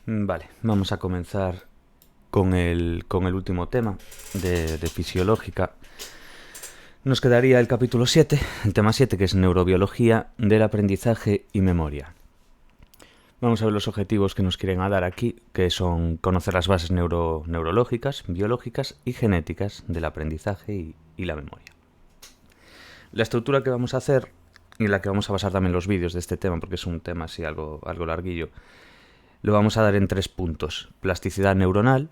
Vale, vamos a comenzar con el último tema de fisiológica. Nos quedaría el capítulo 7, el tema 7, que es neurobiología del aprendizaje y memoria. Vamos a ver los objetivos que nos quieren dar aquí, que son conocer las bases neurológicas, biológicas y genéticas del aprendizaje y la memoria. La estructura que vamos a hacer, y en la que vamos a basar también los vídeos de este tema, porque es un tema así algo larguillo, lo vamos a dar en 3 puntos. Plasticidad neuronal,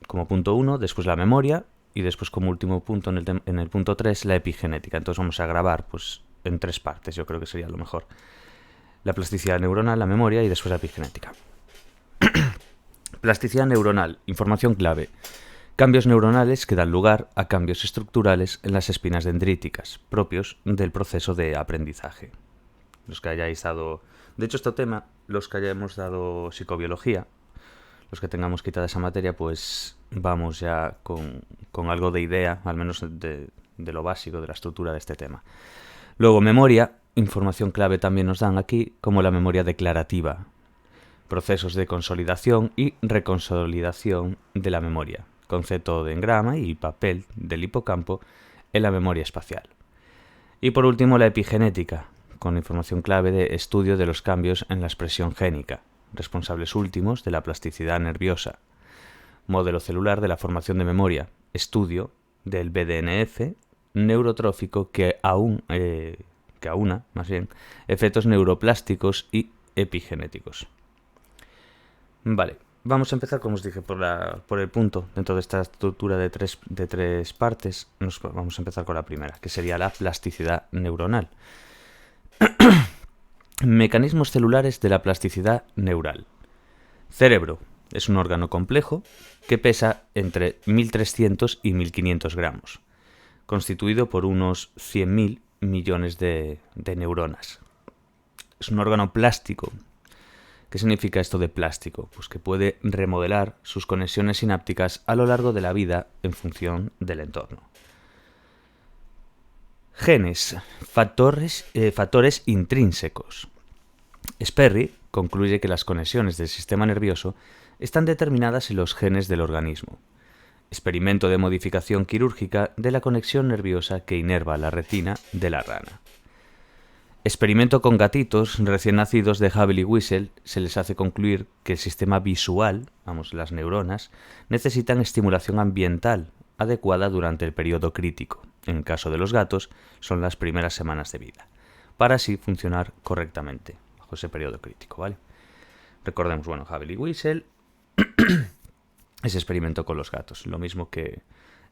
como punto 1, después la memoria, y después como último punto en el punto 3, la epigenética. Entonces vamos a grabar pues en 3 partes, yo creo que sería lo mejor. La plasticidad neuronal, la memoria y después la epigenética. Plasticidad neuronal, información clave. Cambios neuronales que dan lugar a cambios estructurales en las espinas dendríticas, propios del proceso de aprendizaje. Los que hayáis dado... De hecho, este tema, los que hayamos dado psicobiología, los que tengamos quitada esa materia, pues vamos ya con algo de idea, al menos de lo básico, de la estructura de este tema. Luego, memoria, información clave también nos dan aquí, como la memoria declarativa, procesos de consolidación y reconsolidación de la memoria, concepto de engrama y papel del hipocampo en la memoria espacial. Y por último, la epigenética, con información clave de estudio de los cambios en la expresión génica, responsables últimos de la plasticidad nerviosa, modelo celular de la formación de memoria, estudio del BDNF neurotrófico que aúna, más bien, efectos neuroplásticos y epigenéticos. Vale, vamos a empezar, como os dije, por el punto. Dentro de esta estructura de tres partes, vamos a empezar con la primera, que sería la plasticidad neuronal. Mecanismos celulares de la plasticidad neural. Cerebro. Es un órgano complejo que pesa entre 1.300 y 1.500 gramos, constituido por unos 100.000 millones de neuronas. Es un órgano plástico. ¿Qué significa esto de plástico? Pues que puede remodelar sus conexiones sinápticas a lo largo de la vida en función del entorno. Genes, factores intrínsecos. Sperry concluye que las conexiones del sistema nervioso están determinadas en los genes del organismo. Experimento de modificación quirúrgica de la conexión nerviosa que inerva la retina de la rana. Experimento con gatitos recién nacidos de Havel y Wiesel se les hace concluir que el sistema visual, las neuronas, necesitan estimulación ambiental adecuada durante el periodo crítico. En el caso de los gatos, son las primeras semanas de vida, para así funcionar correctamente bajo ese periodo crítico, ¿vale? Recordemos, Havel y Wiesel, ese experimento con los gatos, lo mismo que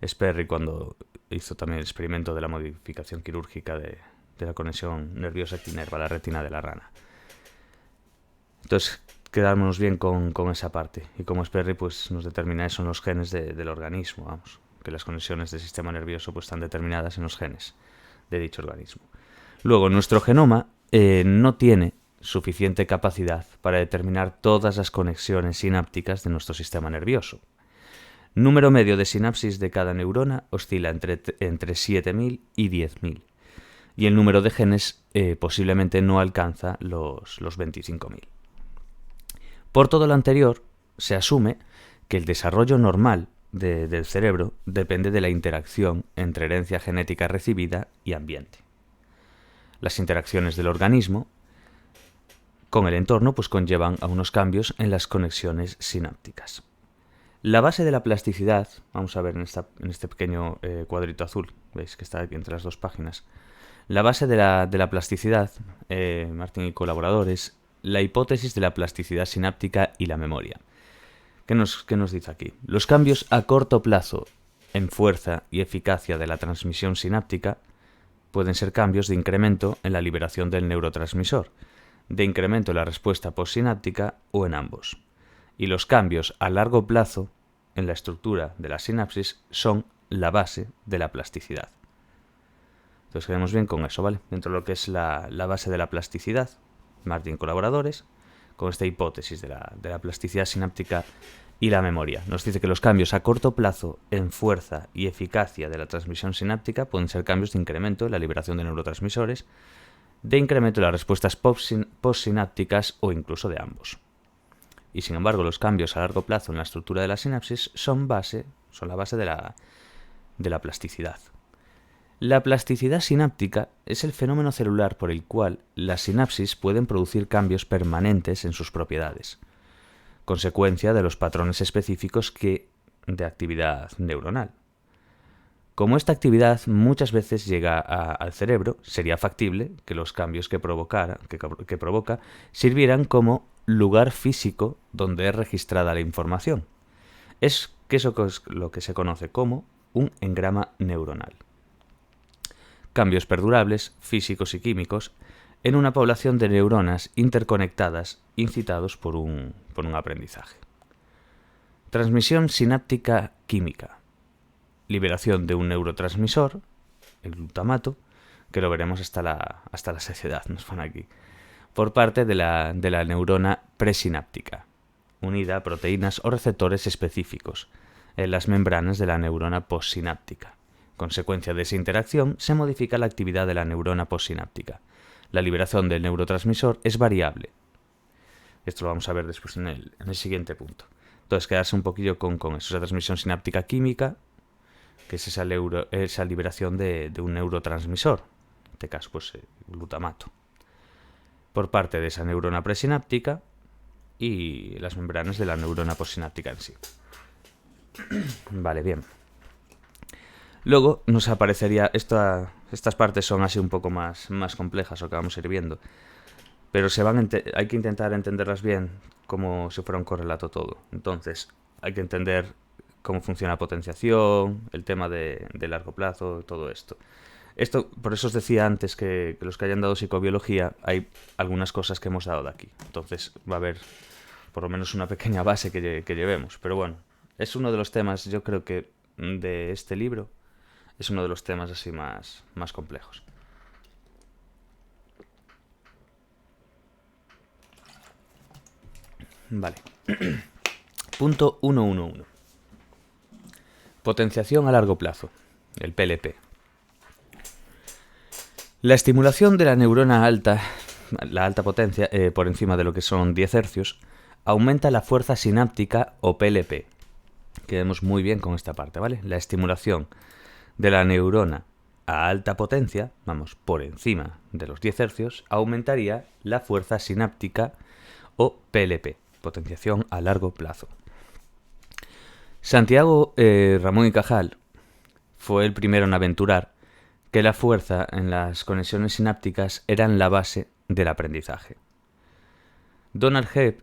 Sperry cuando hizo también el experimento de la modificación quirúrgica de la conexión nerviosa que inerva la retina de la rana. Entonces, quedarnos bien con esa parte. Y como Sperry pues nos determina eso en los genes del organismo, que las conexiones del sistema nervioso pues están determinadas en los genes de dicho organismo. Luego, nuestro genoma no tiene suficiente capacidad para determinar todas las conexiones sinápticas de nuestro sistema nervioso. Número medio de sinapsis de cada neurona oscila entre 7.000 y 10.000. Y el número de genes posiblemente no alcanza los 25.000. Por todo lo anterior, se asume que el desarrollo normal del cerebro depende de la interacción entre herencia genética recibida y ambiente. Las interacciones del organismo con el entorno pues conllevan a unos cambios en las conexiones sinápticas. La base de la plasticidad, vamos a ver en este pequeño cuadrito azul, veis que está aquí entre las dos páginas. La base de la plasticidad, Martín y colaboradores, la hipótesis de la plasticidad sináptica y la memoria. ¿Qué nos dice aquí? Los cambios a corto plazo en fuerza y eficacia de la transmisión sináptica pueden ser cambios de incremento en la liberación del neurotransmisor, de incremento en la respuesta postsináptica o en ambos. Y los cambios a largo plazo en la estructura de la sinapsis son la base de la plasticidad. Entonces quedemos bien con eso, ¿vale? Dentro de lo que es la base de la plasticidad, Martín y colaboradores, con esta hipótesis de la plasticidad sináptica y la memoria. Nos dice que los cambios a corto plazo en fuerza y eficacia de la transmisión sináptica pueden ser cambios de incremento en la liberación de neurotransmisores, de incremento en las respuestas postsinápticas o incluso de ambos. y sin embargo los cambios a largo plazo en la estructura de la sinapsis son la base de la plasticidad. La plasticidad sináptica es el fenómeno celular por el cual las sinapsis pueden producir cambios permanentes en sus propiedades, consecuencia de los patrones específicos de actividad neuronal. Como esta actividad muchas veces llega al cerebro, sería factible que los cambios que provoca sirvieran como lugar físico donde es registrada la información. Eso es lo que se conoce como un engrama neuronal. Cambios perdurables, físicos y químicos, en una población de neuronas interconectadas incitados por un aprendizaje. Transmisión sináptica química. Liberación de un neurotransmisor, el glutamato, que lo veremos hasta la saciedad, nos pone aquí, por parte de la neurona presináptica, unida a proteínas o receptores específicos en las membranas de la neurona postsináptica. Consecuencia de esa interacción, se modifica la actividad de la neurona postsináptica. La liberación del neurotransmisor es variable. Esto lo vamos a ver después en el siguiente punto. Entonces, quedarse un poquillo con eso, esa transmisión sináptica química, que es esa liberación de un neurotransmisor, en este caso, pues, glutamato, por parte de esa neurona presináptica y las membranas de la neurona postsináptica en sí. Vale, bien. Luego nos aparecería, estas partes son así un poco más complejas, lo que vamos a ir viendo, pero hay que intentar entenderlas bien como si fuera un correlato todo. Entonces, hay que entender cómo funciona la potenciación, el tema de largo plazo, todo esto. Por eso os decía antes que los que hayan dado psicobiología, hay algunas cosas que hemos dado de aquí. Entonces va a haber por lo menos una pequeña base que llevemos. Pero bueno, es uno de los temas, yo creo que de este libro, es uno de los temas así más complejos. Vale. Punto 1.1.1. Potenciación a largo plazo, el PLP. La estimulación de la neurona alta, la alta potencia, por encima de lo que son 10 hercios, aumenta la fuerza sináptica o PLP. Quedemos muy bien con esta parte, ¿vale? La estimulación de la neurona a alta potencia, vamos, por encima de los 10 hercios, aumentaría la fuerza sináptica o PLP, potenciación a largo plazo. Santiago Ramón y Cajal fue el primero en aventurar que la fuerza en las conexiones sinápticas eran la base del aprendizaje. Donald Hebb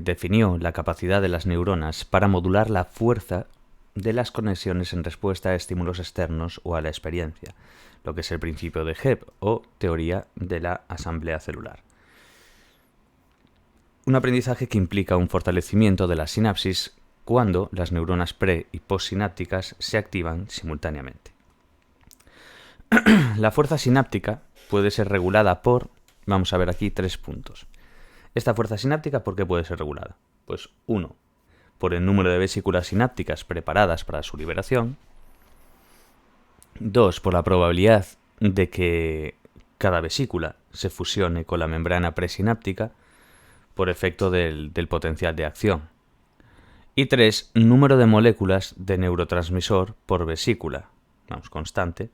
definió la capacidad de las neuronas para modular la fuerza de las conexiones en respuesta a estímulos externos o a la experiencia, lo que es el principio de Hebb o teoría de la asamblea celular. Un aprendizaje que implica un fortalecimiento de la sinapsis cuando las neuronas pre- y postsinápticas se activan simultáneamente. La fuerza sináptica puede ser regulada vamos a ver aquí 3 puntos. Esta fuerza sináptica, ¿por qué puede ser regulada? Pues 1, por el número de vesículas sinápticas preparadas para su liberación. 2, por la probabilidad de que cada vesícula se fusione con la membrana presináptica por efecto del potencial de acción. Y 3, número de moléculas de neurotransmisor por vesícula, constante,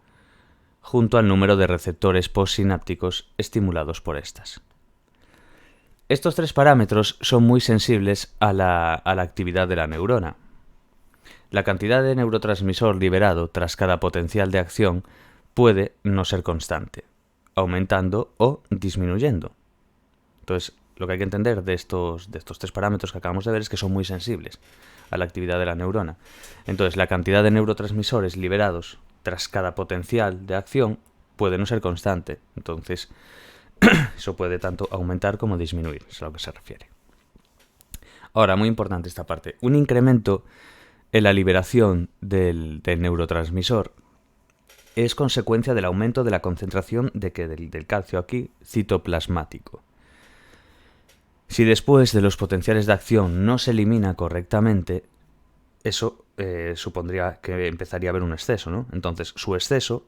junto al número de receptores postsinápticos estimulados por estas. Estos 3 parámetros son muy sensibles a la actividad de la neurona. La cantidad de neurotransmisor liberado tras cada potencial de acción puede no ser constante, aumentando o disminuyendo. Entonces, lo que hay que entender de estos 3 parámetros que acabamos de ver es que son muy sensibles a la actividad de la neurona. Entonces, la cantidad de neurotransmisores liberados tras cada potencial de acción puede no ser constante. Entonces, eso puede tanto aumentar como disminuir, es a lo que se refiere. Ahora, muy importante esta parte. Un incremento en la liberación del neurotransmisor es consecuencia del aumento de la concentración del calcio aquí citoplasmático. Si después de los potenciales de acción no se elimina correctamente, eso supondría que empezaría a haber un exceso, ¿no? Entonces, su exceso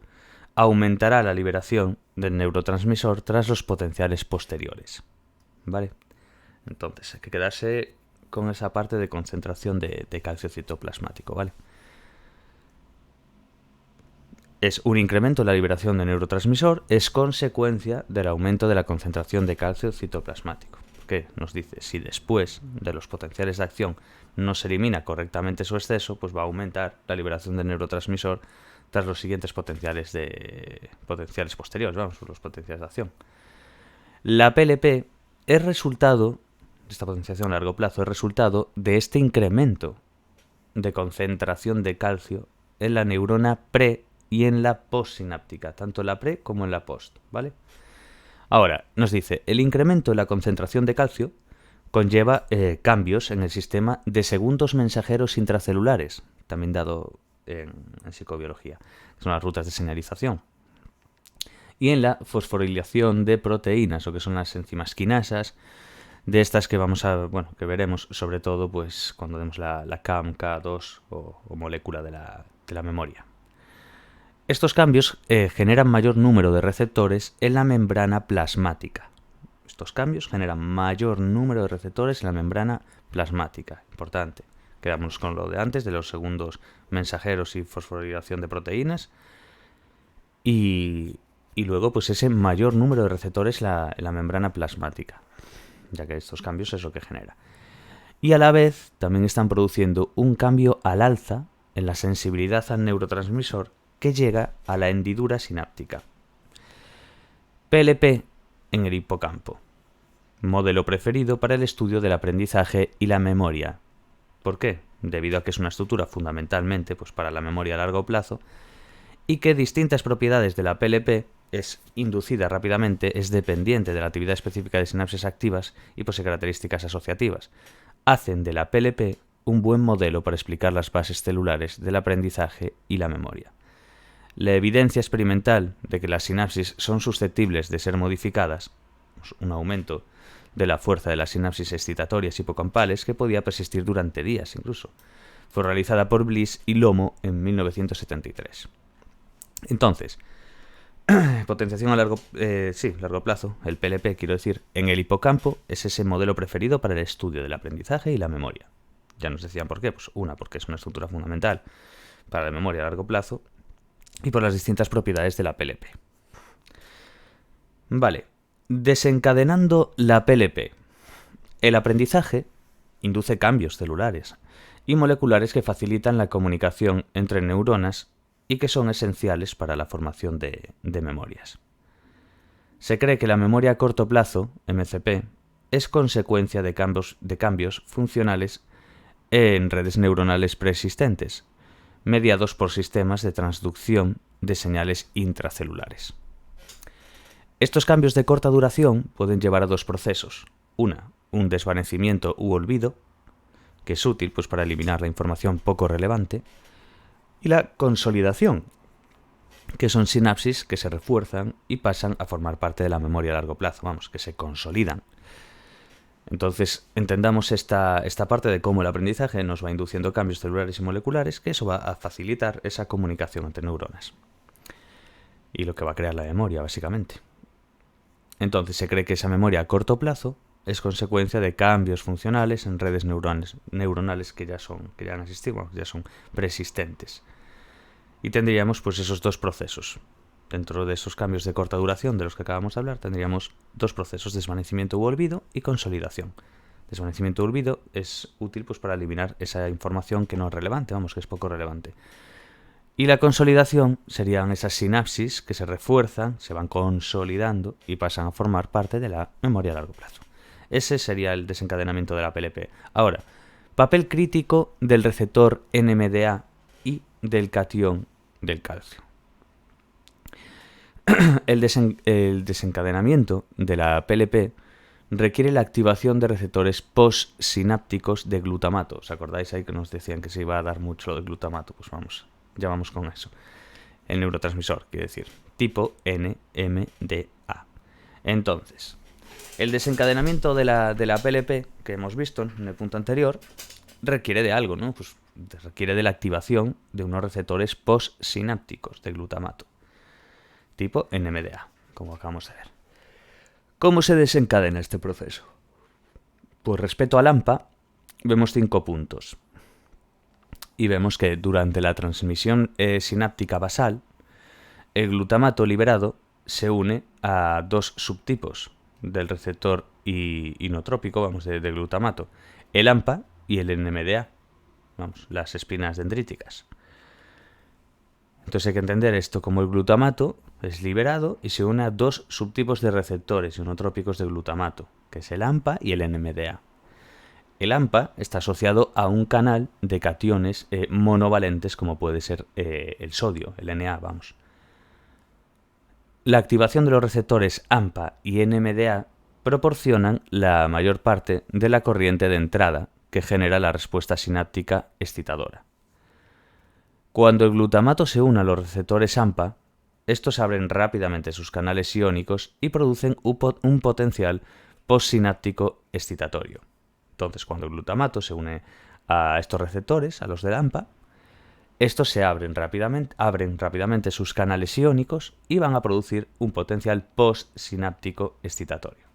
aumentará la liberación del neurotransmisor tras los potenciales posteriores, ¿vale? Entonces, hay que quedarse con esa parte de concentración de calcio citoplasmático, ¿vale? Es un incremento en la liberación de neurotransmisor, es consecuencia del aumento de la concentración de calcio citoplasmático. Que nos dice, si después de los potenciales de acción no se elimina correctamente su exceso, pues va a aumentar la liberación de neurotransmisor tras los siguientes potenciales posteriores, los potenciales de acción. La PLP es resultado, esta potenciación a largo plazo, es resultado de este incremento de concentración de calcio en la neurona pre y en la postsináptica, tanto en la pre como en la post, ¿vale? Ahora, nos dice, el incremento en la concentración de calcio conlleva cambios en el sistema de segundos mensajeros intracelulares, también dado en psicobiología, que son las rutas de señalización, y en la fosforilación de proteínas, o que son las enzimas quinasas, de estas que que veremos sobre todo pues cuando vemos la CAM-K2 o molécula de la memoria. Estos cambios generan mayor número de receptores en la membrana plasmática. Estos cambios generan mayor número de receptores en la membrana plasmática. Importante. Quedamos con lo de antes, de los segundos mensajeros y fosforilación de proteínas. Y luego, pues ese mayor número de receptores en la membrana plasmática, ya que estos cambios es lo que genera. Y a la vez también están produciendo un cambio al alza en la sensibilidad al neurotransmisor que llega a la hendidura sináptica. PLP en el hipocampo. Modelo preferido para el estudio del aprendizaje y la memoria. ¿Por qué? Debido a que es una estructura fundamentalmente pues, para la memoria a largo plazo y que distintas propiedades de la PLP es inducida rápidamente, es dependiente de la actividad específica de sinapsis activas y posee características asociativas. Hacen de la PLP un buen modelo para explicar las bases celulares del aprendizaje y la memoria. La evidencia experimental de que las sinapsis son susceptibles de ser modificadas, un aumento de la fuerza de las sinapsis excitatorias hipocampales que podía persistir durante días incluso, fue realizada por Bliss y Lomo en 1973. Entonces, potenciación a largo plazo, el PLP, quiero decir, en el hipocampo es ese modelo preferido para el estudio del aprendizaje y la memoria. Ya nos decían por qué, pues porque es una estructura fundamental para la memoria a largo plazo y por las distintas propiedades de la PLP. Vale, desencadenando la PLP. El aprendizaje induce cambios celulares y moleculares que facilitan la comunicación entre neuronas y que son esenciales para la formación de memorias. Se cree que la memoria a corto plazo, MCP, es consecuencia de cambios funcionales en redes neuronales preexistentes, mediados por sistemas de transducción de señales intracelulares. Estos cambios de corta duración pueden llevar a dos procesos. Un desvanecimiento u olvido, que es útil pues, para eliminar la información poco relevante, y la consolidación, que son sinapsis que se refuerzan y pasan a formar parte de la memoria a largo plazo, que se consolidan. Entonces, entendamos esta parte de cómo el aprendizaje nos va induciendo cambios celulares y moleculares, que eso va a facilitar esa comunicación entre neuronas. Y lo que va a crear la memoria, básicamente. Entonces, se cree que esa memoria a corto plazo es consecuencia de cambios funcionales en redes neuronales que ya han existido, ya son preexistentes. Y tendríamos pues esos dos procesos. Dentro de esos cambios de corta duración de los que acabamos de hablar, tendríamos dos procesos, desvanecimiento u olvido y consolidación. Desvanecimiento u olvido es útil pues, para eliminar esa información que no es relevante, que es poco relevante. Y la consolidación serían esas sinapsis que se refuerzan, se van consolidando y pasan a formar parte de la memoria a largo plazo. Ese sería el desencadenamiento de la PLP. Ahora, papel crítico del receptor NMDA y del catión del calcio. El desencadenamiento de la PLP requiere la activación de receptores postsinápticos de glutamato. ¿Os acordáis ahí que nos decían que se iba a dar mucho de glutamato? Pues ya vamos con eso. El neurotransmisor, quiere decir, tipo NMDA. Entonces, el desencadenamiento de la PLP que hemos visto en el punto anterior requiere de algo, ¿no? Pues requiere de la activación de unos receptores postsinápticos de glutamato, tipo NMDA, como acabamos de ver. ¿Cómo se desencadena este proceso? Pues respecto al AMPA, vemos 5 puntos. Y vemos que durante la transmisión sináptica basal, el glutamato liberado se une a dos subtipos del receptor inotrópico, vamos, de glutamato, el AMPA y el NMDA, vamos, las espinas dendríticas. Entonces hay que entender esto como el glutamato es liberado y se une a dos subtipos de receptores inotrópicos de glutamato, que es el AMPA y el NMDA. El AMPA está asociado a un canal de cationes monovalentes como puede ser el sodio, el Na, vamos. La activación de los receptores AMPA y NMDA proporcionan la mayor parte de la corriente de entrada que genera la respuesta sináptica excitadora. Cuando el glutamato se une a los receptores AMPA, estos abren rápidamente sus canales iónicos y producen un potencial postsináptico excitatorio. Entonces, cuando el glutamato se une a estos receptores, a los del AMPA, estos se abren rápidamente sus canales iónicos y van a producir un potencial postsináptico excitatorio.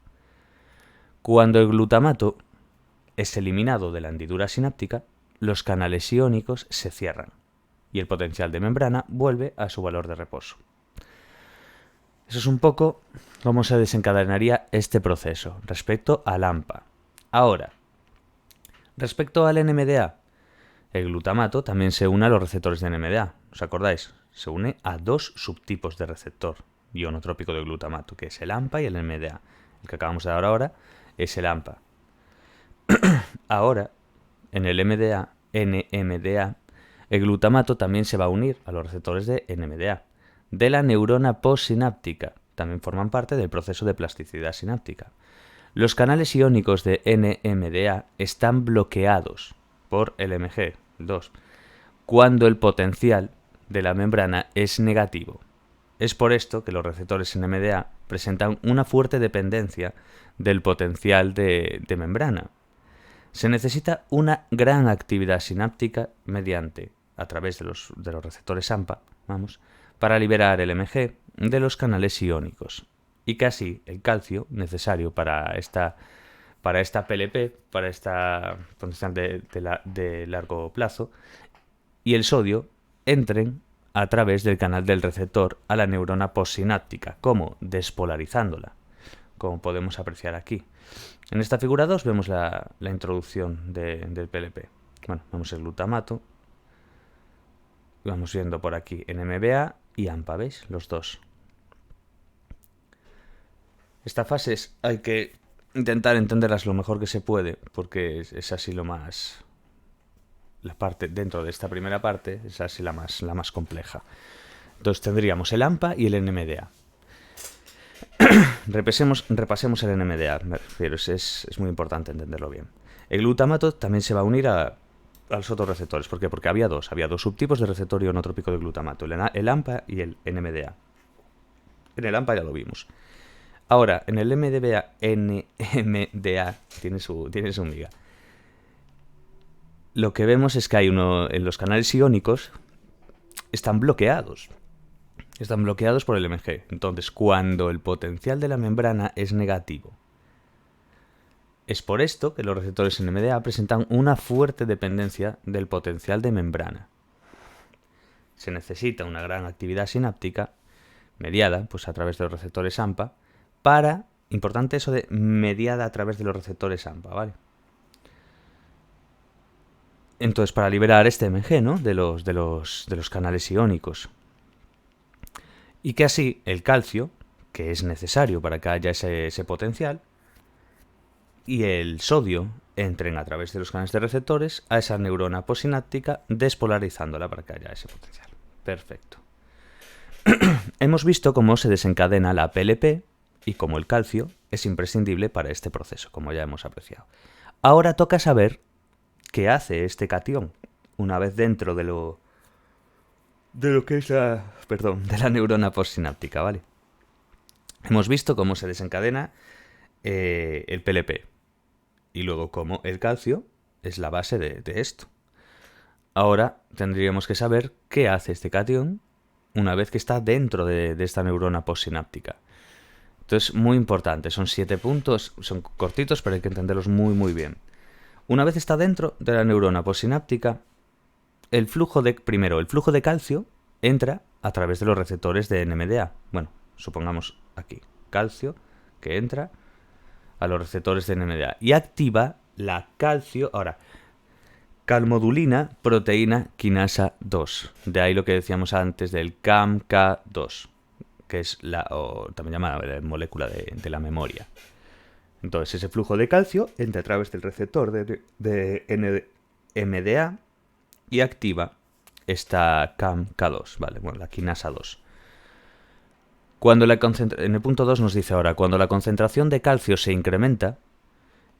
Cuando el glutamato es eliminado de la hendidura sináptica, los canales iónicos se cierran y el potencial de membrana vuelve a su valor de reposo. Eso es un poco cómo se desencadenaría este proceso respecto al AMPA. Ahora, respecto al NMDA, el glutamato también se une a los receptores de NMDA. ¿Os acordáis? Se une a dos subtipos de receptor ionotrópico de glutamato, que es el AMPA y el NMDA. El que acabamos de dar ahora es el AMPA. Ahora, en el NMDA, el glutamato también se va a unir a los receptores de NMDA, de la neurona postsináptica. También forman parte del proceso de plasticidad sináptica. Los canales iónicos de NMDA están bloqueados por el Mg2 cuando el potencial de la membrana es negativo. Es por esto que los receptores NMDA presentan una fuerte dependencia del potencial de membrana. Se necesita una gran actividad sináptica a través de los receptores AMPA, para liberar el Mg de los canales iónicos y que así el calcio necesario para esta PLP, para esta potencial de largo plazo, y el sodio entren a través del canal del receptor a la neurona postsináptica, como despolarizándola, como podemos apreciar aquí. En esta figura 2 vemos la introducción del PLP. Bueno, vemos el glutamato, y vamos viendo por aquí NMDA y AMPA, ¿veis? Los dos. Estas fases hay que intentar entenderlas lo mejor que se puede, porque es así lo más... La parte dentro de esta primera parte es así la más compleja. Entonces tendríamos el AMPA y el NMDA. Repasemos el NMDA, me refiero, es muy importante entenderlo bien. El glutamato también se va a unir a los otros receptores. ¿Por qué? Porque había dos subtipos de receptor ionotrópico de glutamato, el AMPA y el NMDA. En el AMPA ya lo vimos. Ahora, en el NMDA tiene su miga. Lo que vemos es que hay en los canales iónicos están bloqueados. Están bloqueados por el Mg. Entonces, cuando el potencial de la membrana es negativo, es por esto que los receptores NMDA presentan una fuerte dependencia del potencial de membrana. Se necesita una gran actividad sináptica mediada pues, a través de los receptores AMPA importante eso de mediada a través de los receptores AMPA, ¿vale? Entonces, para liberar este Mg, ¿no? de los canales iónicos. Y que así el calcio, que es necesario para que haya ese potencial, y el sodio entren a través de los canales de receptores a esa neurona postsináptica, despolarizándola para que haya ese potencial. Perfecto. Hemos visto cómo se desencadena la PLP y cómo el calcio es imprescindible para este proceso, como ya hemos apreciado. Ahora toca saber qué hace este catión una vez dentro de lo que es de la neurona postsináptica, ¿vale? Hemos visto cómo se desencadena el PLP y luego cómo el calcio es la base de esto. Ahora tendríamos que saber qué hace este catión una vez que está dentro de esta neurona postsináptica. Esto es muy importante. Son 7 puntos, son cortitos, pero hay que entenderlos muy, muy bien. Una vez está dentro de la neurona postsináptica, el flujo de calcio entra a través de los receptores de NMDA. Bueno, supongamos aquí, calcio que entra a los receptores de NMDA y activa la calmodulina proteína quinasa 2. De ahí lo que decíamos antes del CAMK2, que es también llamada la molécula de la memoria. Entonces ese flujo de calcio entra a través del receptor de NMDA y activa esta CAMK2, ¿vale? Bueno, la quinasa 2. En el punto 2 nos dice ahora, cuando la concentración de calcio se incrementa,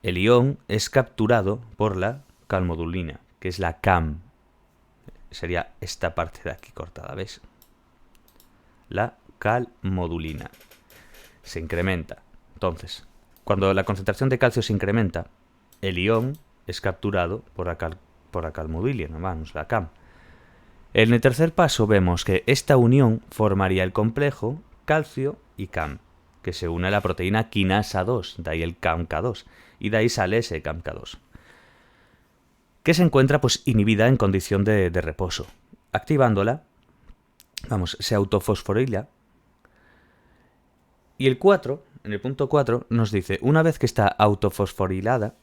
el ion es capturado por la calmodulina, que es la CAM. Sería esta parte de aquí cortada, ¿ves? La calmodulina. Se incrementa. Entonces, cuando la concentración de calcio se incrementa, el ion es capturado por la calmodulina, vamos, la CAM. En el tercer paso vemos que esta unión formaría el complejo calcio y CAM, que se une a la proteína quinasa 2, de ahí el CAMK2, y de ahí sale ese CAMK2, que se encuentra pues inhibida en condición de reposo. Activándola, se autofosforila. Y el 4, en el punto 4, nos dice, una vez que está autofosforilada,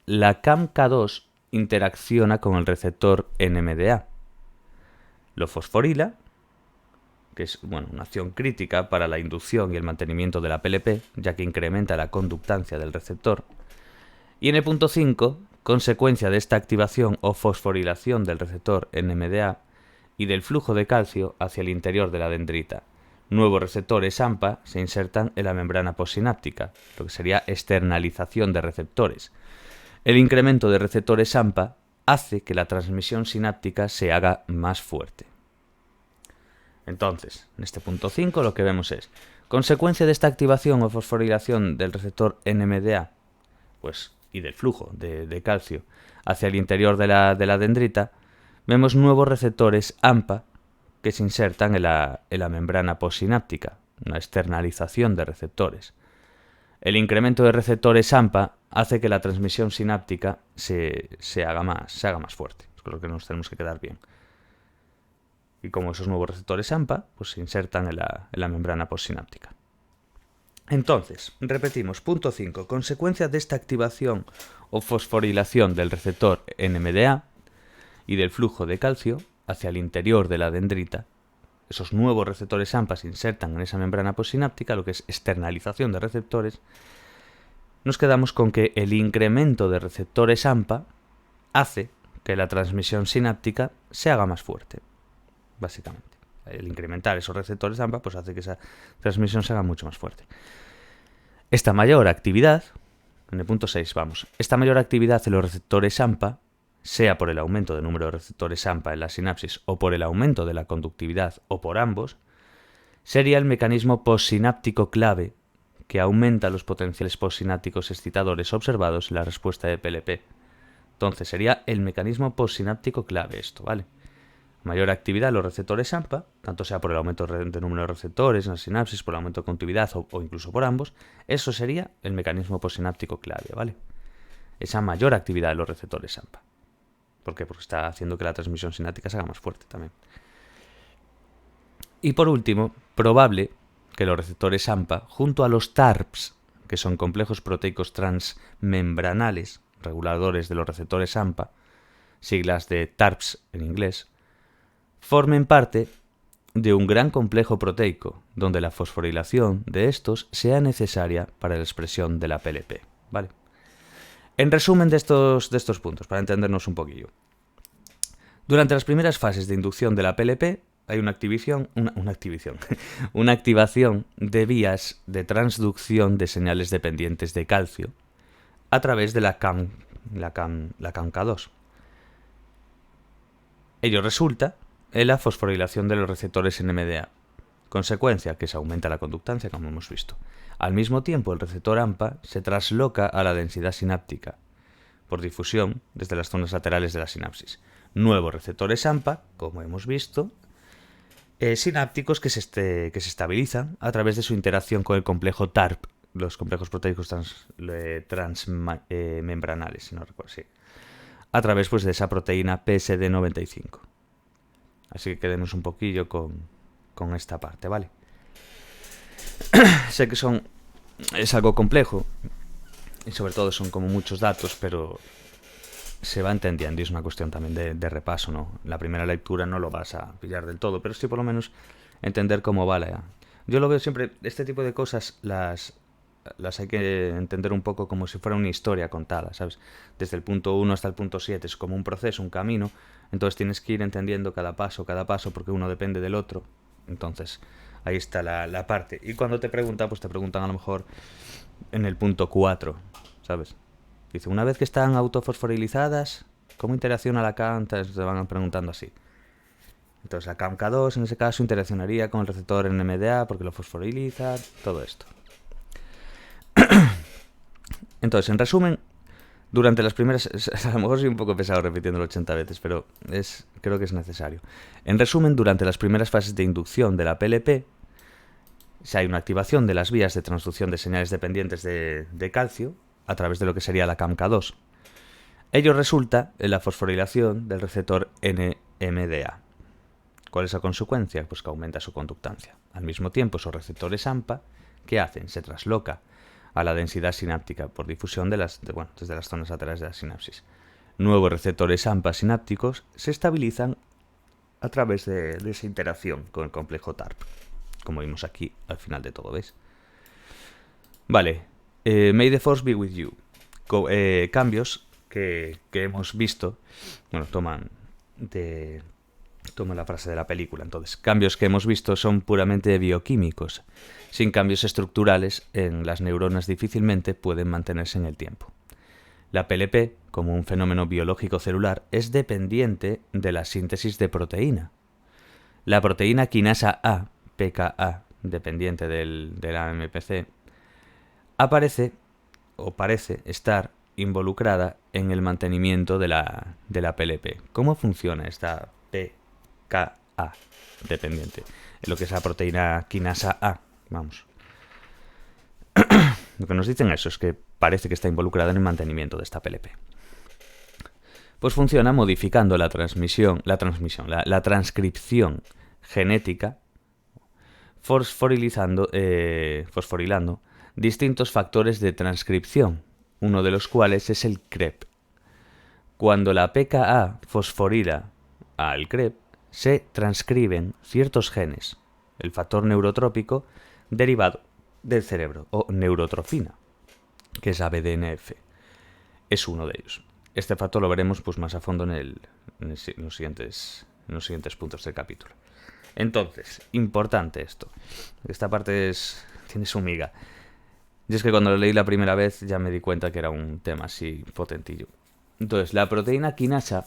la CAMK2 interacciona con el receptor NMDA. Lo fosforila, que es una acción crítica para la inducción y el mantenimiento de la PLP, ya que incrementa la conductancia del receptor. Y en el punto 5, consecuencia de esta activación o fosforilación del receptor NMDA y del flujo de calcio hacia el interior de la dendrita, nuevos receptores AMPA se insertan en la membrana postsináptica, lo que sería externalización de receptores. El incremento de receptores AMPA hace que la transmisión sináptica se haga más fuerte. Entonces, en este punto 5 lo que vemos es, consecuencia de esta activación o fosforilación del receptor NMDA, y del flujo de calcio hacia el interior de la dendrita, vemos nuevos receptores AMPA que se insertan en la membrana postsináptica, una externalización de receptores. El incremento de receptores AMPA hace que la transmisión sináptica se haga más fuerte. Es con lo que nos tenemos que quedar bien. Y como esos nuevos receptores AMPA se insertan en la membrana postsináptica. Entonces, repetimos, punto 5. Consecuencia de esta activación o fosforilación del receptor NMDA y del flujo de calcio hacia el interior de la dendrita, esos nuevos receptores AMPA se insertan en esa membrana postsináptica, lo que es externalización de receptores. Nos quedamos con que el incremento de receptores AMPA hace que la transmisión sináptica se haga más fuerte, básicamente. El incrementar esos receptores AMPA hace que esa transmisión se haga mucho más fuerte. Esta mayor actividad, en el punto 6 esta mayor actividad en los receptores AMPA, sea por el aumento del número de receptores AMPA en la sinapsis o por el aumento de la conductividad o por ambos, sería el mecanismo postsináptico clave que aumenta los potenciales postsinápticos excitadores observados en la respuesta de PLP. Entonces sería el mecanismo postsináptico clave esto, ¿vale? Mayor actividad en los receptores AMPA, tanto sea por el aumento del número de receptores en la sinapsis, por el aumento de conductividad o incluso por ambos, eso sería el mecanismo postsináptico clave, ¿vale? Esa mayor actividad de los receptores AMPA. ¿Por qué? Porque está haciendo que la transmisión sináptica se haga más fuerte también. Y por último, probable que los receptores AMPA, junto a los TARPs, que son complejos proteicos transmembranales, reguladores de los receptores AMPA, siglas de TARPs en inglés, formen parte de un gran complejo proteico, donde la fosforilación de estos sea necesaria para la expresión de la PLP, ¿vale? En resumen de estos puntos, para entendernos un poquillo. Durante las primeras fases de inducción de la PLP hay una activación de vías de transducción de señales dependientes de calcio a través de la CAMK2. Ello resulta en la fosforilación de los receptores NMDA, consecuencia que se aumenta la conductancia, como hemos visto. Al mismo tiempo, el receptor AMPA se trasloca a la densidad sináptica por difusión desde las zonas laterales de la sinapsis. Nuevos receptores AMPA, como hemos visto, sinápticos que se estabilizan a través de su interacción con el complejo TARP, los complejos proteicos transmembranales, si no recuerdo, sí, a través pues, de esa proteína PSD95. Así que quedemos un poquillo con esta parte, ¿vale? Sé que es algo complejo y sobre todo son como muchos datos, pero se va entendiendo y es una cuestión también de repaso, ¿no? La primera lectura no lo vas a pillar del todo, pero sí por lo menos entender cómo va la... Yo lo veo siempre, este tipo de cosas las hay que entender un poco como si fuera una historia contada, ¿sabes? Desde el punto 1 hasta el punto 7 es como un proceso, un camino, entonces tienes que ir entendiendo cada paso, porque uno depende del otro. Entonces, ahí está la parte. Y cuando te preguntan, pues te preguntan a lo mejor en el punto 4, ¿sabes? Dice, una vez que están autofosforilizadas, ¿cómo interacciona la CAM? Te van preguntando así. Entonces la CAMK2 en ese caso interaccionaría con el receptor NMDA porque lo fosforiliza, todo esto. Entonces, en resumen, durante las primeras... A lo mejor soy un poco pesado repitiéndolo 80 veces, pero creo que es necesario. En resumen, durante las primeras fases de inducción de la PLP, si hay una activación de las vías de transducción de señales dependientes de calcio a través de lo que sería la CAMK2. Ello resulta en la fosforilación del receptor NMDA. ¿Cuál es la consecuencia? Pues que aumenta su conductancia. Al mismo tiempo, esos receptores AMPA, ¿qué hacen? Se trasloca a la densidad sináptica por difusión desde las zonas laterales de la sinapsis. Nuevos receptores AMPA sinápticos se estabilizan a través de esa interacción con el complejo TARP, como vimos aquí al final de todo, ¿ves? Vale, May the Force be with you. Cambios que hemos visto, bueno, toma la frase de la película. Entonces, cambios que hemos visto son puramente bioquímicos. Sin cambios estructurales en las neuronas difícilmente pueden mantenerse en el tiempo. La PLP, como un fenómeno biológico celular, es dependiente de la síntesis de proteína. La proteína quinasa A, PKA, dependiente del AMPC, parece estar involucrada en el mantenimiento de la PLP. ¿Cómo funciona esta PKA dependiente? En lo que es la proteína quinasa A, vamos. Lo que nos dicen eso es que parece que está involucrada en el mantenimiento de esta PLP. Pues funciona modificando la transcripción genética, fosforilando distintos factores de transcripción, uno de los cuales es el CREP. Cuando la PKA fosforila al CREP, se transcriben ciertos genes, el factor neurotrópico derivado del cerebro, o neurotrofina, que es ABDNF. Es uno de ellos. Este factor lo veremos pues, más a fondo en los siguientes puntos del capítulo. Entonces, importante esto. Esta parte tiene su miga. Y es que cuando lo leí la primera vez ya me di cuenta que era un tema así potentillo. Entonces, la proteína quinasa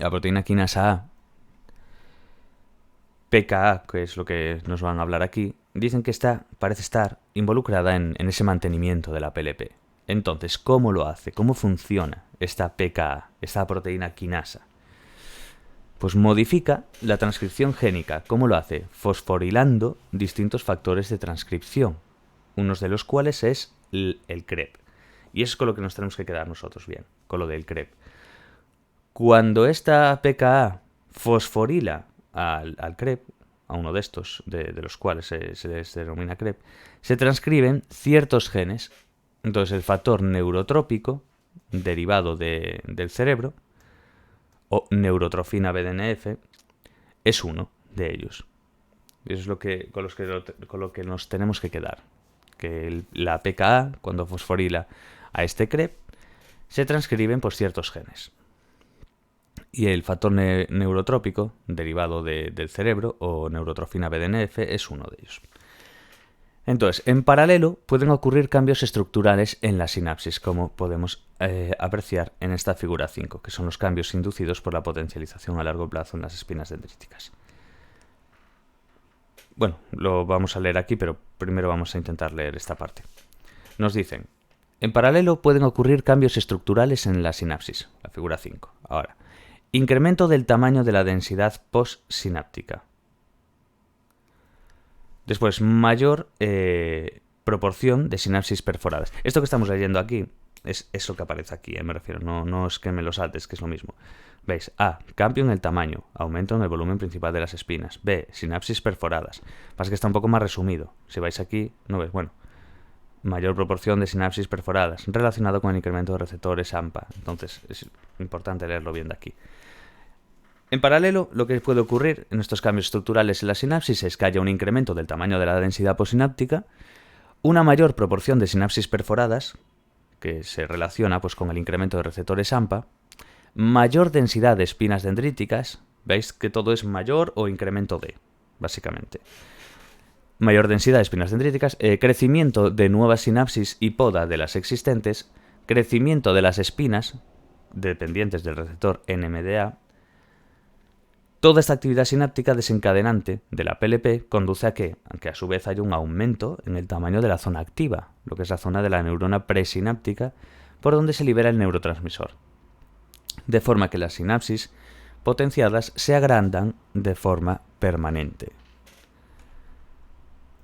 A, PKA, que es lo que nos van a hablar aquí, dicen que parece estar involucrada en ese mantenimiento de la PLP. Entonces, ¿cómo lo hace? ¿Cómo funciona esta PKA, esta proteína quinasa? Pues modifica la transcripción génica. ¿Cómo lo hace? Fosforilando distintos factores de transcripción, unos de los cuales es el CREP. Y eso es con lo que nos tenemos que quedar nosotros bien, con lo del CREP. Cuando esta PKA fosforila al CREP, a uno de estos, de los cuales se les denomina CREP, se transcriben ciertos genes. Entonces el factor neurotrópico, derivado del cerebro, o neurotrofina BDNF, es uno de ellos. Eso es con lo que nos tenemos que quedar. Que la PKA, cuando fosforila a este CREP, se transcriben por ciertos genes. Y el factor neurotrópico, derivado del cerebro, o neurotrofina BDNF, es uno de ellos. Entonces, en paralelo, pueden ocurrir cambios estructurales en la sinapsis, como podemos apreciar en esta figura 5, que son los cambios inducidos por la potencialización a largo plazo en las espinas dendríticas. Bueno, lo vamos a leer aquí, pero primero vamos a intentar leer esta parte. Nos dicen, en paralelo pueden ocurrir cambios estructurales en la sinapsis, la figura 5. Ahora, incremento del tamaño de la densidad postsináptica. Después, mayor proporción de sinapsis perforadas. Esto que estamos leyendo aquí es eso que aparece aquí, me refiero. No es que me lo saltes, que es lo mismo. ¿Veis? A. Cambio en el tamaño. Aumento en el volumen principal de las espinas. B. Sinapsis perforadas. Pasa que está un poco más resumido. Si vais aquí, no ves. Bueno. Mayor proporción de sinapsis perforadas. Relacionado con el incremento de receptores AMPA. Entonces, es importante leerlo bien de aquí. En paralelo, lo que puede ocurrir en estos cambios estructurales en la sinapsis es que haya un incremento del tamaño de la densidad postsináptica, una mayor proporción de sinapsis perforadas, que se relaciona pues, con el incremento de receptores AMPA, mayor densidad de espinas dendríticas, veis que todo es mayor o incremento de, básicamente. Mayor densidad de espinas dendríticas, crecimiento de nuevas sinapsis y poda de las existentes, crecimiento de las espinas dependientes del receptor NMDA. Toda esta actividad sináptica desencadenante de la PLP conduce a que a su vez haya un aumento en el tamaño de la zona activa, lo que es la zona de la neurona presináptica, por donde se libera el neurotransmisor, de forma que las sinapsis potenciadas se agrandan de forma permanente.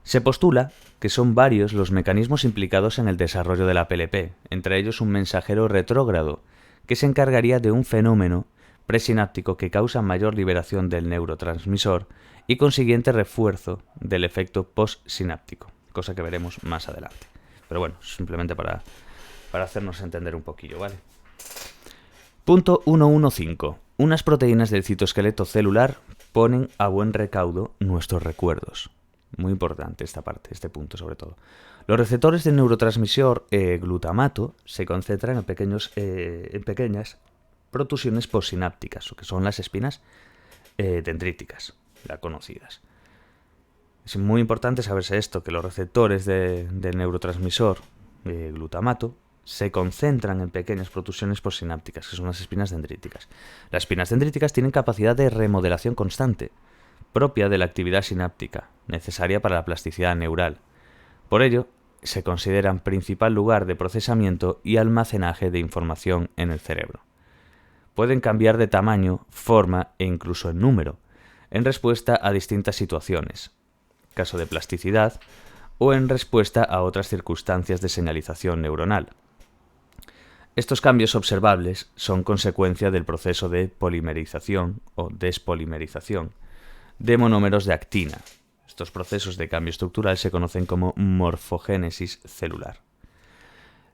Se postula que son varios los mecanismos implicados en el desarrollo de la PLP, entre ellos un mensajero retrógrado, que se encargaría de un fenómeno presináptico que causa mayor liberación del neurotransmisor y consiguiente refuerzo del efecto postsináptico, cosa que veremos más adelante. Pero bueno, simplemente para hacernos entender un poquillo, ¿vale? Punto 115. Unas proteínas del citoesqueleto celular ponen a buen recaudo nuestros recuerdos. Muy importante esta parte, este punto sobre todo. Los receptores del neurotransmisor glutamato se concentran en pequeñas protusiones postsinápticas, o que son las espinas dendríticas, las conocidas. Es muy importante saberse esto, que los receptores del neurotransmisor glutamato se concentran en pequeñas protusiones postsinápticas, que son las espinas dendríticas. Las espinas dendríticas tienen capacidad de remodelación constante, propia de la actividad sináptica, necesaria para la plasticidad neural. Por ello, se consideran principal lugar de procesamiento y almacenaje de información en el cerebro. Pueden cambiar de tamaño, forma e incluso en número, en respuesta a distintas situaciones, caso de plasticidad, o en respuesta a otras circunstancias de señalización neuronal. Estos cambios observables son consecuencia del proceso de polimerización o despolimerización de monómeros de actina. Estos procesos de cambio estructural se conocen como morfogénesis celular.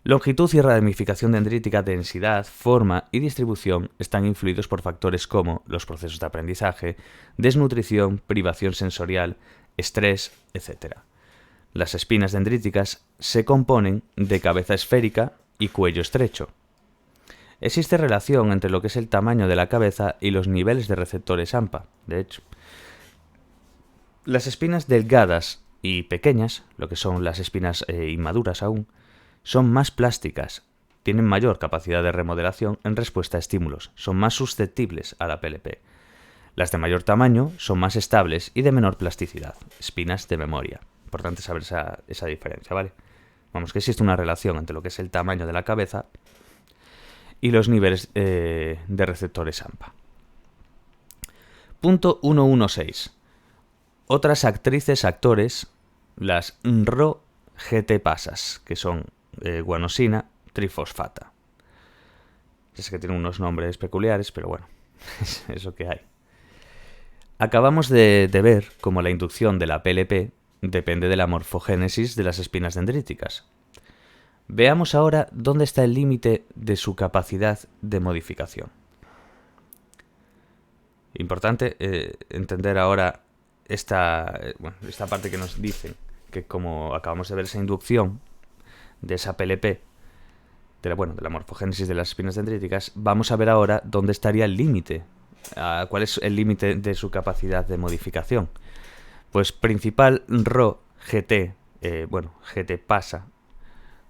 Longitud y ramificación dendrítica, densidad, forma y distribución están influidos por factores como los procesos de aprendizaje, desnutrición, privación sensorial, estrés, etc. Las espinas dendríticas se componen de cabeza esférica y cuello estrecho. Existe relación entre lo que es el tamaño de la cabeza y los niveles de receptores AMPA, de hecho. Las espinas delgadas y pequeñas, lo que son las espinas inmaduras aún, son más plásticas, tienen mayor capacidad de remodelación en respuesta a estímulos, son más susceptibles a la PLP. Las de mayor tamaño son más estables y de menor plasticidad, espinas de memoria. Importante saber esa diferencia, ¿vale? Vamos, que existe una relación entre lo que es el tamaño de la cabeza y los niveles de receptores AMPA. Punto 116. Otras actrices, actores, las RO-GT-pasas, que son guanosina trifosfata. Ya sé que tienen unos nombres peculiares, pero bueno, es lo que hay. Acabamos de ver cómo la inducción de la PLP depende de la morfogénesis de las espinas dendríticas. Veamos ahora dónde está el límite de su capacidad de modificación. Importante entender ahora esta parte que nos dicen que como acabamos de ver esa inducción de esa PLP, de la morfogénesis de las espinas dendríticas, vamos a ver ahora dónde estaría el límite, cuál es el límite de su capacidad de modificación. Pues principal RO-GT, GT-pasa,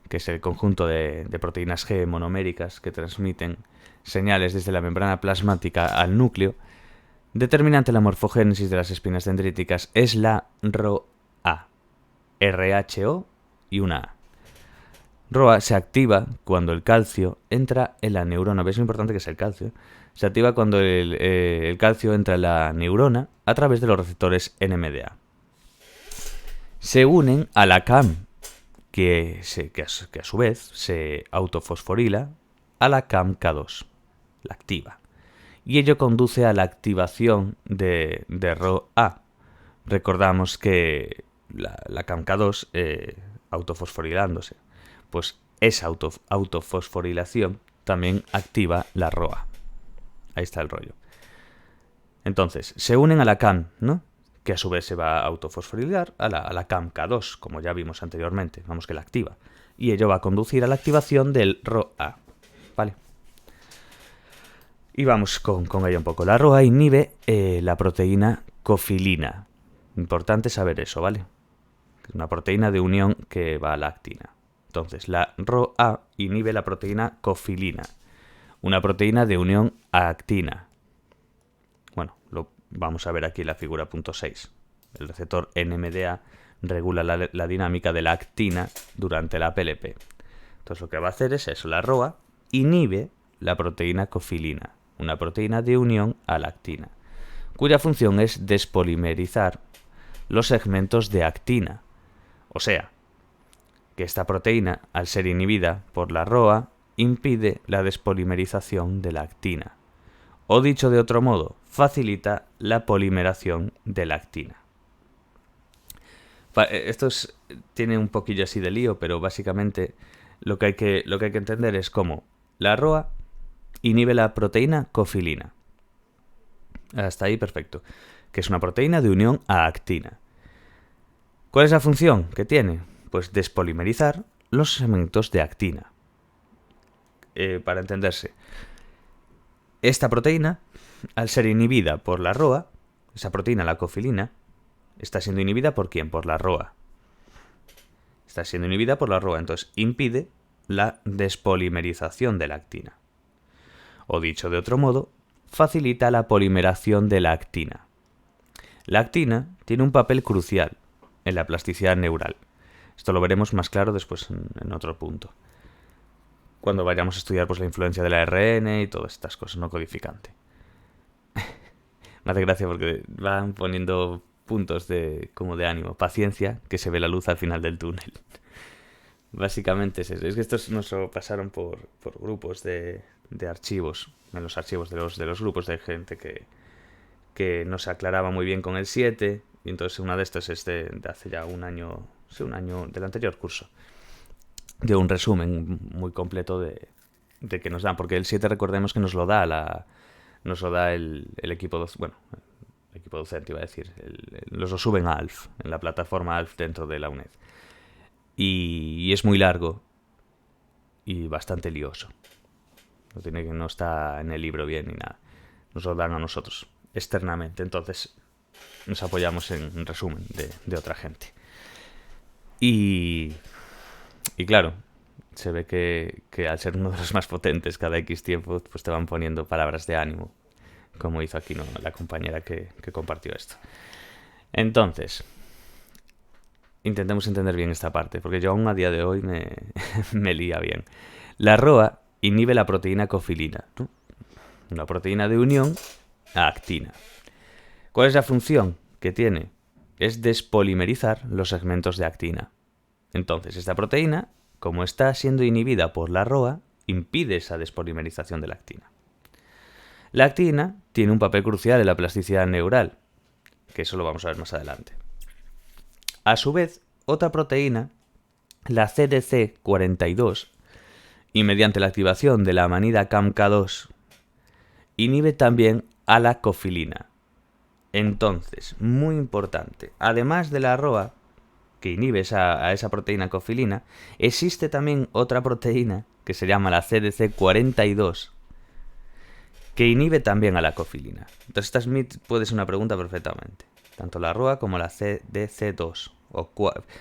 que es el conjunto de proteínas G monoméricas que transmiten señales desde la membrana plasmática al núcleo, determinante en la morfogénesis de las espinas dendríticas es la ROA, RHO y una A. ROA se activa cuando el calcio entra en la neurona. ¿Ves lo importante que es el calcio? Se activa cuando el calcio entra en la neurona a través de los receptores NMDA. se unen a la CAM, que a su vez se autofosforila a la CAM-K2, la activa. Y ello conduce a la activación de ROA. Recordamos que la CAM-K2 autofosforilándose, pues esa autofosforilación también activa la ROA. Ahí está el rollo. Entonces, se unen a la CAM, ¿no? Que a su vez se va a autofosforilar a la CAM-K2, como ya vimos anteriormente, vamos que la activa. Y ello va a conducir a la activación del ROA, ¿vale? Y vamos con ello un poco. La ROA inhibe la proteína cofilina. Importante saber eso, ¿vale? Es una proteína de unión que va a la actina. Entonces, la ROA inhibe la proteína cofilina, una proteína de unión a actina. Bueno, lo vamos a ver aquí en la figura punto 6. El receptor NMDA regula la dinámica de la actina durante la PLP. Entonces, lo que va a hacer es eso. La ROA inhibe la proteína cofilina, una proteína de unión a la actina, cuya función es despolimerizar los segmentos de actina. O sea, que esta proteína, al ser inhibida por la ROA, impide la despolimerización de la actina. O dicho de otro modo, facilita la polimeración de la actina. Esto tiene un poquillo así de lío, pero básicamente lo que hay que entender es cómo la ROA inhibe la proteína cofilina. Hasta ahí perfecto. Que es una proteína de unión a actina. ¿Cuál es la función que tiene? Pues despolimerizar los segmentos de actina. Para entenderse, esta proteína, al ser inhibida por la ROA, esa proteína, la cofilina, está siendo inhibida ¿por quién? Por la ROA. Está siendo inhibida por la ROA, entonces impide la despolimerización de la actina. O dicho de otro modo, facilita la polimeración de la actina. La actina tiene un papel crucial en la plasticidad neural. Esto lo veremos más claro después en otro punto, cuando vayamos a estudiar pues la influencia del ARN y todas estas cosas no codificante. Me hace gracia porque van poniendo puntos como de ánimo. Paciencia, que se ve la luz al final del túnel. Básicamente es eso. Es que estos nos lo pasaron por grupos de archivos, en los archivos de los grupos de gente que no se aclaraba muy bien con el 7, y entonces una de estas es de hace ya un año del anterior curso, de un resumen muy completo de que nos dan, porque el 7 recordemos que nos lo da el equipo el equipo docente, iba a decir, los lo suben a ALF, en la plataforma ALF dentro de la UNED, y es muy largo y bastante lioso. No está en el libro bien ni nada. Nos lo dan a nosotros externamente. Entonces nos apoyamos en un resumen de otra gente. Y claro, se ve que al ser uno de los más potentes cada X tiempo, pues te van poniendo palabras de ánimo, como hizo aquí, ¿no?, la compañera que compartió esto. Entonces, intentemos entender bien esta parte, porque yo aún a día de hoy me lía bien. La ROA inhibe la proteína cofilina, ¿no?, una proteína de unión a actina. ¿Cuál es la función que tiene? Es despolimerizar los segmentos de actina. Entonces, esta proteína, como está siendo inhibida por la ROA, impide esa despolimerización de la actina. La actina tiene un papel crucial en la plasticidad neural, que eso lo vamos a ver más adelante. A su vez, otra proteína, la CDC42, y mediante la activación de la amanida CAM-K2, inhibe también a la cofilina. Entonces, muy importante, además de la ROA, que inhibe a esa proteína cofilina, existe también otra proteína que se llama la CDC42, que inhibe también a la cofilina. Entonces, esta puede ser una pregunta perfectamente. Tanto la ROA como la CDC2.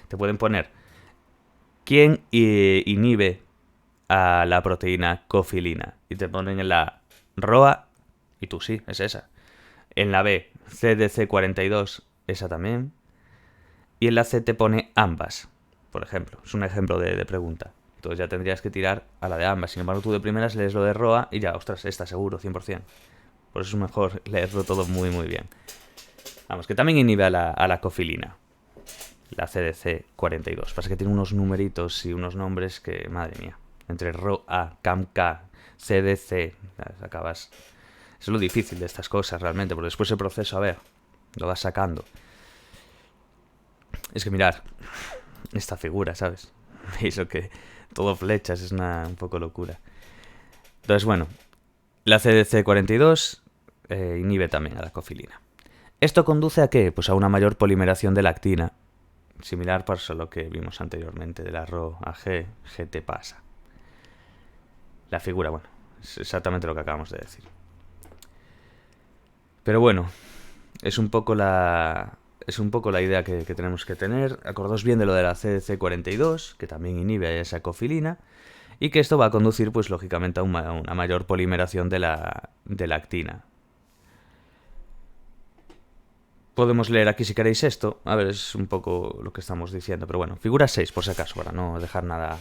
Te pueden poner ¿quién inhibe a la proteína cofilina? Y te ponen en la ROA, y tú sí, es esa. En la B, CDC42, esa también. Y en la C te pone ambas, por ejemplo. Es un ejemplo de pregunta. Entonces ya tendrías que tirar a la de ambas. Sin embargo, tú de primeras lees lo de ROA y ya, ostras, esta seguro, 100%. Por eso es mejor leerlo todo muy, muy bien. Vamos, que también inhibe a la cofilina. la CDC42. Pasa que tiene unos numeritos y unos nombres que, madre mía, entre ROA, CAMK, CDC, acabas... Es lo difícil de estas cosas realmente, porque después el proceso, a ver, lo vas sacando. Es que mirar esta figura, ¿sabes? Veis lo que... Todo flechas, es un poco locura. Entonces, bueno, la CDC42 inhibe también a la cofilina. ¿Esto conduce a qué? Pues a una mayor polimeración de la actina, similar a lo que vimos anteriormente de la RO a G, GT pasa. La figura, bueno, es exactamente lo que acabamos de decir. Pero bueno, es un poco la idea que tenemos que tener. Acordaos bien de lo de la CDC42, que también inhibe a esa cofilina, y que esto va a conducir, pues lógicamente, a una mayor polimeración de la actina. Podemos leer aquí si queréis esto. A ver, es un poco lo que estamos diciendo, pero bueno. Figura 6, por si acaso, para no dejar nada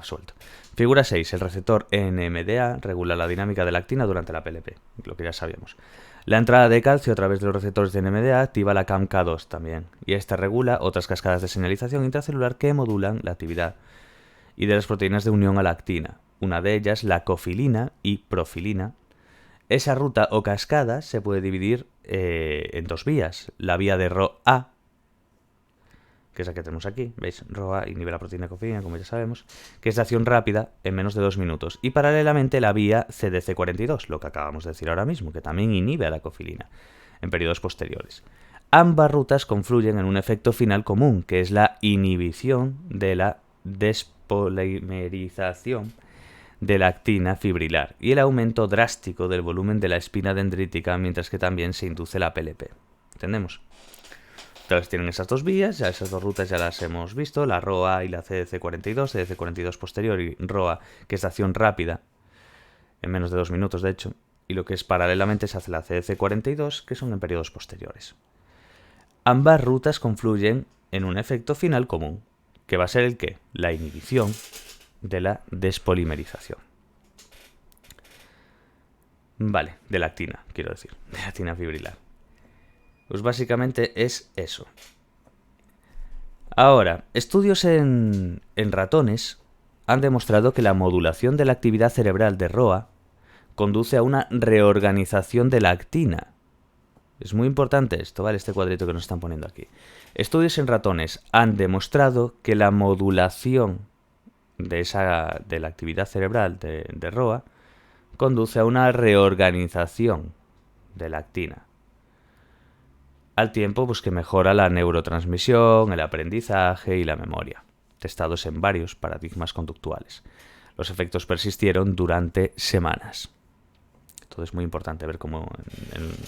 suelto. Figura 6. El receptor NMDA regula la dinámica de la actina durante la PLP, lo que ya sabíamos. La entrada de calcio a través de los receptores de NMDA activa la CAMK2 también, y esta regula otras cascadas de señalización intracelular que modulan la actividad y de las proteínas de unión a la actina. Una de ellas, la cofilina y profilina. Esa ruta o cascada se puede dividir en dos vías. La vía de ROA, que es la que tenemos aquí, ¿veis? ROA inhibe la proteína cofilina, como ya sabemos, que es de acción rápida en menos de 2 minutos. Y paralelamente la vía CDC42, lo que acabamos de decir ahora mismo, que también inhibe a la cofilina en periodos posteriores. Ambas rutas confluyen en un efecto final común, que es la inhibición de la despolimerización de la actina fibrilar y el aumento drástico del volumen de la espina dendrítica, mientras que también se induce la PLP. ¿Entendemos? Entonces tienen esas dos vías, ya esas dos rutas ya las hemos visto, la ROA y la CDC42, CDC42 posterior y ROA, que es de acción rápida, en menos de 2 minutos de hecho, y lo que es paralelamente se hace la CDC42, que son en periodos posteriores. Ambas rutas confluyen en un efecto final común, que va a ser el ¿qué? La inhibición de la despolimerización. Vale, de la actina, quiero decir, de la actina fibrilar. Pues básicamente es eso. Ahora, estudios en ratones han demostrado que la modulación de la actividad cerebral de ROA conduce a una reorganización de la actina. Es muy importante esto, ¿vale? Este cuadrito que nos están poniendo aquí. Estudios en ratones han demostrado que la modulación de la actividad cerebral de ROA conduce a una reorganización de la actina, al tiempo pues que mejora la neurotransmisión, el aprendizaje y la memoria, testados en varios paradigmas conductuales. Los efectos persistieron durante semanas. Entonces es muy importante ver cómo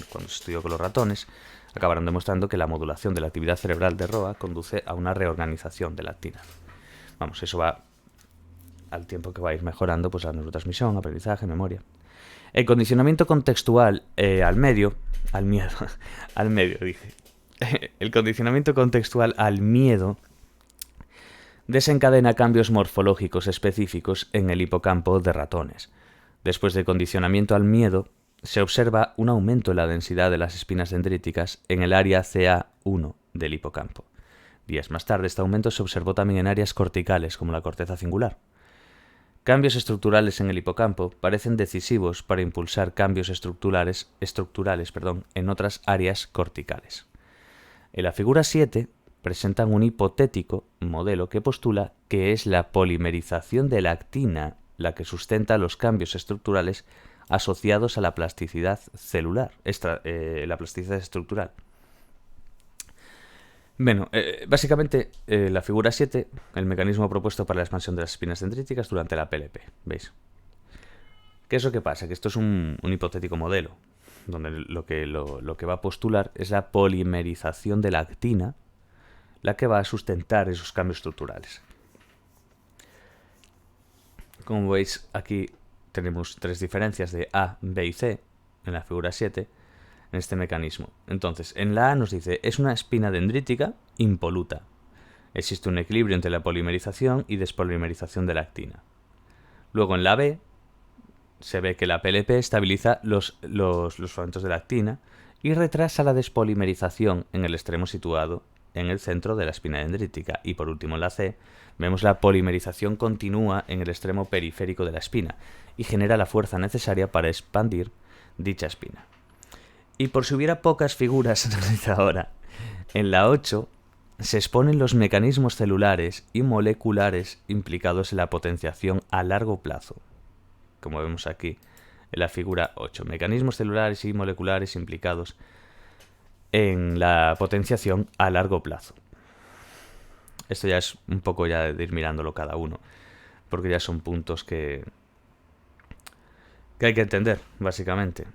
cuando se estudió con los ratones acabaron demostrando que la modulación de la actividad cerebral de ROA conduce a una reorganización de la actina. Vamos, eso va al tiempo que va a ir mejorando pues la neurotransmisión, aprendizaje, memoria. El condicionamiento contextual al miedo, dije. El condicionamiento contextual al miedo desencadena cambios morfológicos específicos en el hipocampo de ratones. Después del condicionamiento al miedo, se observa un aumento en la densidad de las espinas dendríticas en el área CA1 del hipocampo. Días más tarde, este aumento se observó también en áreas corticales, como la corteza cingular. Cambios estructurales en el hipocampo parecen decisivos para impulsar cambios estructurales en otras áreas corticales. En la figura 7 presentan un hipotético modelo que postula que es la polimerización de la actina la que sustenta los cambios estructurales asociados a la plasticidad celular, la plasticidad estructural. Bueno, básicamente la figura 7, el mecanismo propuesto para la expansión de las espinas dendríticas durante la PLP, ¿veis? ¿Qué es lo que pasa? Que esto es un hipotético modelo, donde lo que va a postular es la polimerización de la actina, la que va a sustentar esos cambios estructurales. Como veis, aquí tenemos 3 diferencias de A, B y C en la figura 7 en este mecanismo. Entonces, en la A nos dice, es una espina dendrítica impoluta. Existe un equilibrio entre la polimerización y despolimerización de la actina. Luego en la B se ve que la PLP estabiliza los fragmentos de la actina y retrasa la despolimerización en el extremo situado en el centro de la espina dendrítica. Y por último, en la C, vemos la polimerización continúa en el extremo periférico de la espina y genera la fuerza necesaria para expandir dicha espina. Y por si hubiera pocas figuras ahora, en la 8 se exponen los mecanismos celulares y moleculares implicados en la potenciación a largo plazo. Como vemos aquí en la figura 8, mecanismos celulares y moleculares implicados en la potenciación a largo plazo. Esto ya es un poco ya de ir mirándolo cada uno, porque ya son puntos que hay que entender, básicamente.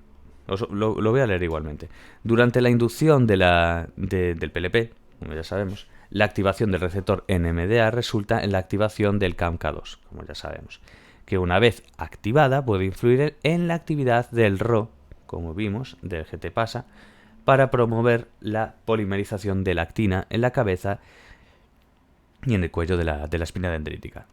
Lo voy a leer igualmente. Durante la inducción del PLP, como ya sabemos, la activación del receptor NMDA resulta en la activación del CAMK2, como ya sabemos, que una vez activada puede influir en la actividad del RO, como vimos, del GT-PASA, para promover la polimerización de la actina en la cabeza y en el cuello de la espina dendrítica.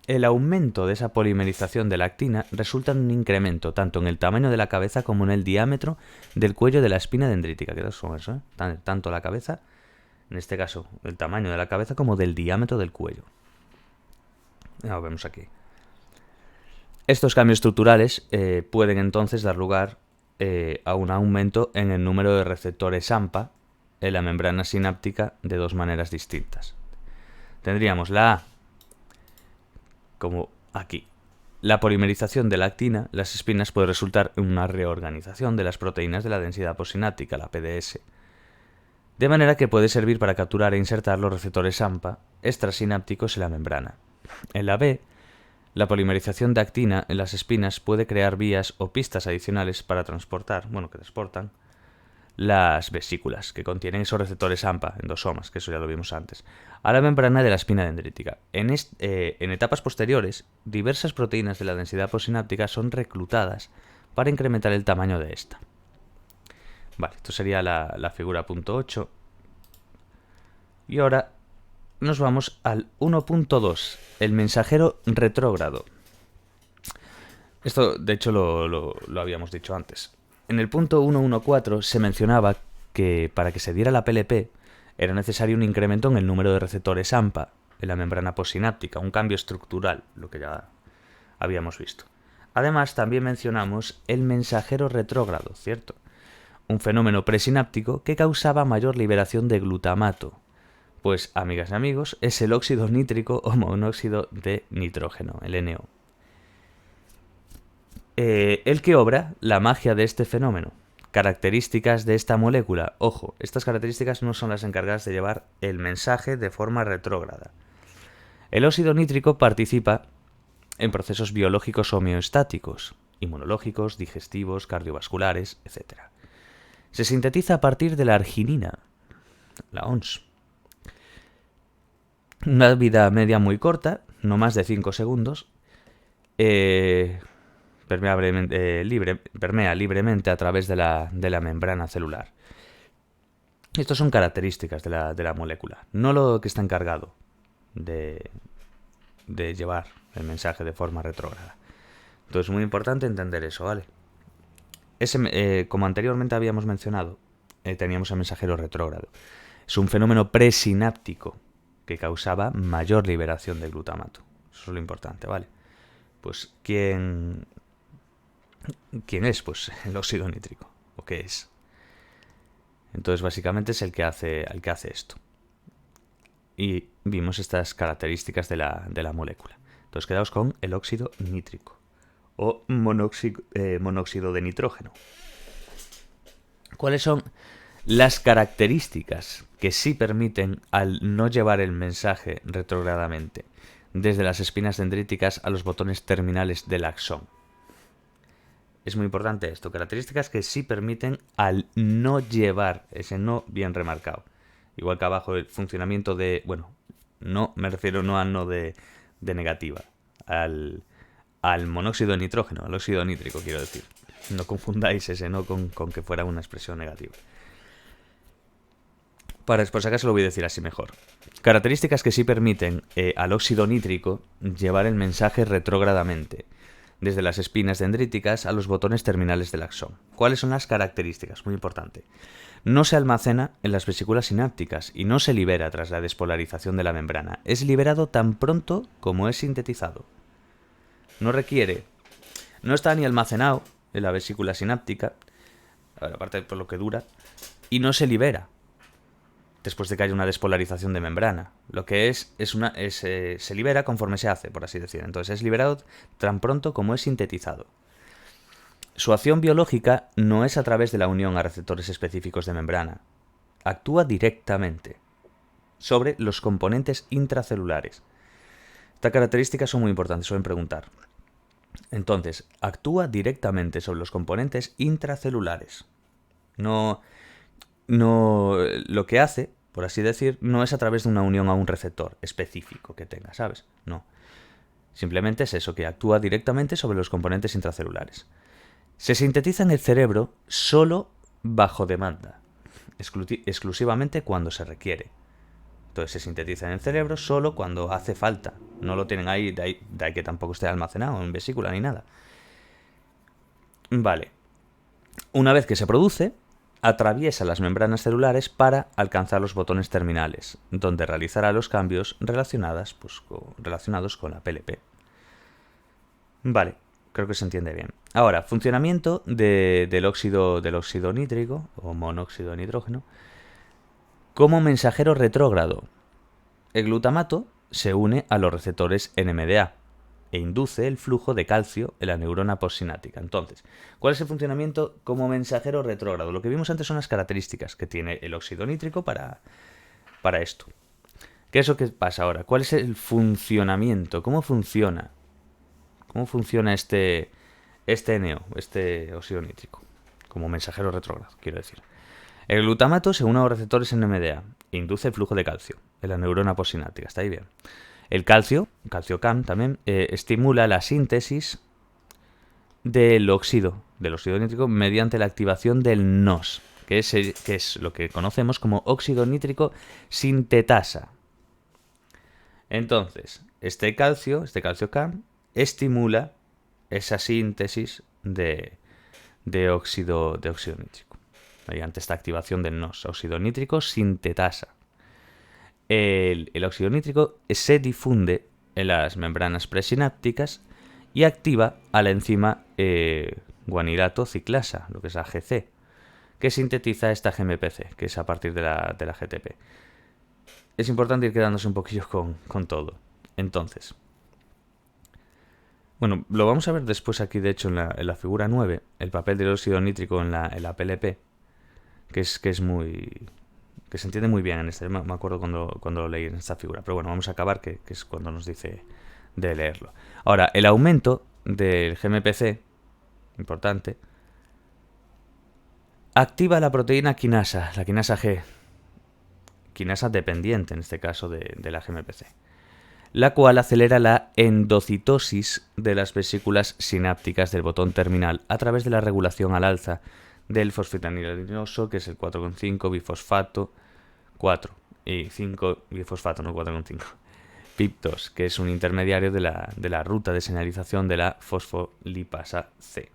El aumento de esa polimerización de la actina resulta en un incremento tanto en el tamaño de la cabeza como en el diámetro del cuello de la espina dendrítica. ¿Qué son eso? Tanto la cabeza, en este caso, el tamaño de la cabeza como del diámetro del cuello. Ya lo vemos aquí. Estos cambios estructurales pueden entonces dar lugar a un aumento en el número de receptores AMPA en la membrana sináptica de dos maneras distintas. Tendríamos la A, como aquí. La polimerización de la actina, las espinas, puede resultar en una reorganización de las proteínas de la densidad postsináptica, la PDS, de manera que puede servir para capturar e insertar los receptores AMPA extrasinápticos en la membrana. En la B, la polimerización de actina en las espinas puede crear vías o pistas adicionales para transportan las vesículas que contienen esos receptores AMPA, endosomas, que eso ya lo vimos antes, a la membrana de la espina dendrítica. En etapas posteriores, diversas proteínas de la densidad postsináptica son reclutadas para incrementar el tamaño de esta. Vale, esto sería la figura punto 8. Y ahora nos vamos al 1.2, el mensajero retrógrado. Esto, de hecho, lo habíamos dicho antes. En el punto 1.1.4 se mencionaba que para que se diera la PLP era necesario un incremento en el número de receptores AMPA en la membrana postsináptica, un cambio estructural, lo que ya habíamos visto. Además, también mencionamos el mensajero retrógrado, ¿cierto? Un fenómeno presináptico que causaba mayor liberación de glutamato. Pues, amigas y amigos, es el óxido nítrico o monóxido de nitrógeno, el NO. El que obra la magia de este fenómeno. Características de esta molécula. Ojo, estas características no son las encargadas de llevar el mensaje de forma retrógrada. El óxido nítrico participa en procesos biológicos homeostáticos, inmunológicos, digestivos, cardiovasculares, etc. Se sintetiza a partir de la arginina, la ONS. Una vida media muy corta, no más de 5 segundos. Permea libremente a través de la membrana celular. Estas son características de la molécula, no lo que está encargado de llevar el mensaje de forma retrógrada. Entonces es muy importante entender eso, ¿vale? Como anteriormente habíamos mencionado, teníamos el mensajero retrógrado. Es un fenómeno presináptico que causaba mayor liberación de glutamato. Eso es lo importante, ¿vale? Pues, ¿quién es? Pues el óxido nítrico. ¿O qué es? Entonces, básicamente es el que hace esto. Y vimos estas características de la molécula. Entonces, quedaos con el óxido nítrico. O monóxido de nitrógeno. ¿Cuáles son las características que sí permiten al no llevar el mensaje retrógradamente desde las espinas dendríticas a los botones terminales del axón? Es muy importante esto, características que sí permiten al no llevar, ese no bien remarcado. Igual que abajo el funcionamiento de, bueno, no, me refiero no al no de negativa, al monóxido de nitrógeno, al óxido nítrico quiero decir. No confundáis ese no con que fuera una expresión negativa. Por si acaso lo voy a decir así mejor. Características que sí permiten al óxido nítrico llevar el mensaje retrógradamente desde las espinas dendríticas a los botones terminales del axón. ¿Cuáles son las características? Muy importante. No se almacena en las vesículas sinápticas y no se libera tras la despolarización de la membrana. Es liberado tan pronto como es sintetizado. No está ni almacenado en la vesícula sináptica, aparte por lo que dura, y no se libera después de que haya una despolarización de membrana. Lo que se libera conforme se hace, por así decir. Entonces es liberado tan pronto como es sintetizado. Su acción biológica no es a través de la unión a receptores específicos de membrana. Actúa directamente sobre los componentes intracelulares. Estas características son muy importantes, suelen preguntar. Entonces, actúa directamente sobre los componentes intracelulares. No, lo que hace, por así decir, no es a través de una unión a un receptor específico que tenga, ¿sabes? No. Simplemente es eso, que actúa directamente sobre los componentes intracelulares. Se sintetiza en el cerebro solo bajo demanda, exclusivamente cuando se requiere. Entonces se sintetiza en el cerebro solo cuando hace falta. No lo tienen ahí, de ahí que tampoco esté almacenado en vesícula ni nada. Vale. Una vez que se produce, atraviesa las membranas celulares para alcanzar los botones terminales, donde realizará los cambios relacionados con la PLP. Vale, creo que se entiende bien. Ahora, funcionamiento del óxido nítrico, o monóxido de nitrógeno, como mensajero retrógrado. El glutamato se une a los receptores NMDA e induce el flujo de calcio en la neurona postsináptica. Entonces, ¿cuál es el funcionamiento como mensajero retrógrado? Lo que vimos antes son las características que tiene el óxido nítrico para esto. ¿Qué es lo que pasa ahora? ¿Cuál es el funcionamiento? ¿Cómo funciona? ¿Cómo funciona este NO, este óxido nítrico? Como mensajero retrógrado, quiero decir. El glutamato se une a los receptores NMDA e induce el flujo de calcio en la neurona postsináptica. ¿Está ahí bien? El calcio CAM también, estimula la síntesis del óxido nítrico mediante la activación del NOS, que es lo que conocemos como óxido nítrico sintetasa. Entonces, este calcio CAM, estimula esa síntesis de óxido nítrico mediante esta activación del NOS, óxido nítrico sintetasa. El óxido nítrico se difunde en las membranas presinápticas y activa a la enzima guanilato ciclasa, lo que es AGC, que sintetiza esta GMPC, que es a partir de la GTP. Es importante ir quedándose un poquillo con todo. Entonces, bueno, lo vamos a ver después aquí, de hecho, en la figura 9, el papel del óxido nítrico en la PLP, que se entiende muy bien en este. Me acuerdo cuando lo leí en esta figura. Pero bueno, vamos a acabar, que es cuando nos dice de leerlo. Ahora, el aumento del GMPC, importante, activa la proteína quinasa, la quinasa G, quinasa dependiente en este caso de la GMPC, la cual acelera la endocitosis de las vesículas sinápticas del botón terminal a través de la regulación al alza del fosfetaniladinoso, que es el 4,5 bifosfato 4 y 5 bifosfato, no 4,5. PIP2, que es un intermediario de la ruta de señalización de la fosfolipasa C.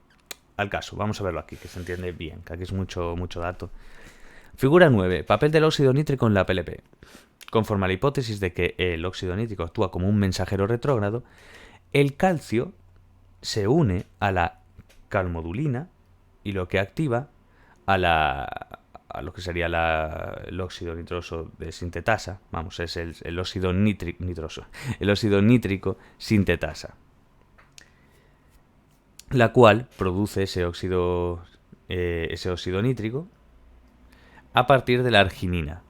Al caso, vamos a verlo aquí, que se entiende bien, que aquí es mucho dato. Figura 9. Papel del óxido nítrico en la PLP. Conforme a la hipótesis de que el óxido nítrico actúa como un mensajero retrógrado, el calcio se une a la calmodulina y lo que activa a lo que sería el óxido nitroso de sintetasa, vamos, es el óxido el óxido nítrico sintetasa, la cual produce ese óxido nítrico a partir de la arginina.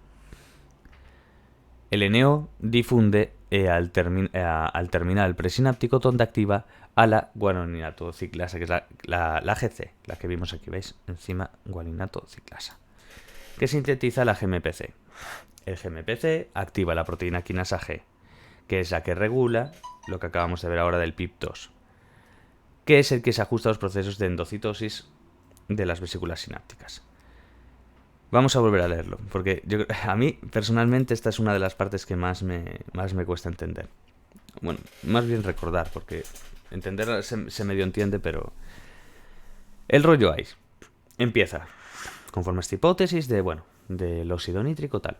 El NO difunde al terminal presináptico, donde activa a la guaninato ciclasa, que es la GC, la que vimos aquí, ¿veis? Enzima guaninato ciclasa, que sintetiza la GMPC. El GMPC activa la proteína quinasa G, que es la que regula lo que acabamos de ver ahora del PIP2, que es el que se ajusta a los procesos de endocitosis de las vesículas sinápticas. Vamos a volver a leerlo, porque a mí personalmente esta es una de las partes que más me cuesta entender. Bueno, más bien recordar, porque entender se medio entiende, pero el rollo ahí empieza conforme a esta hipótesis del óxido nítrico tal.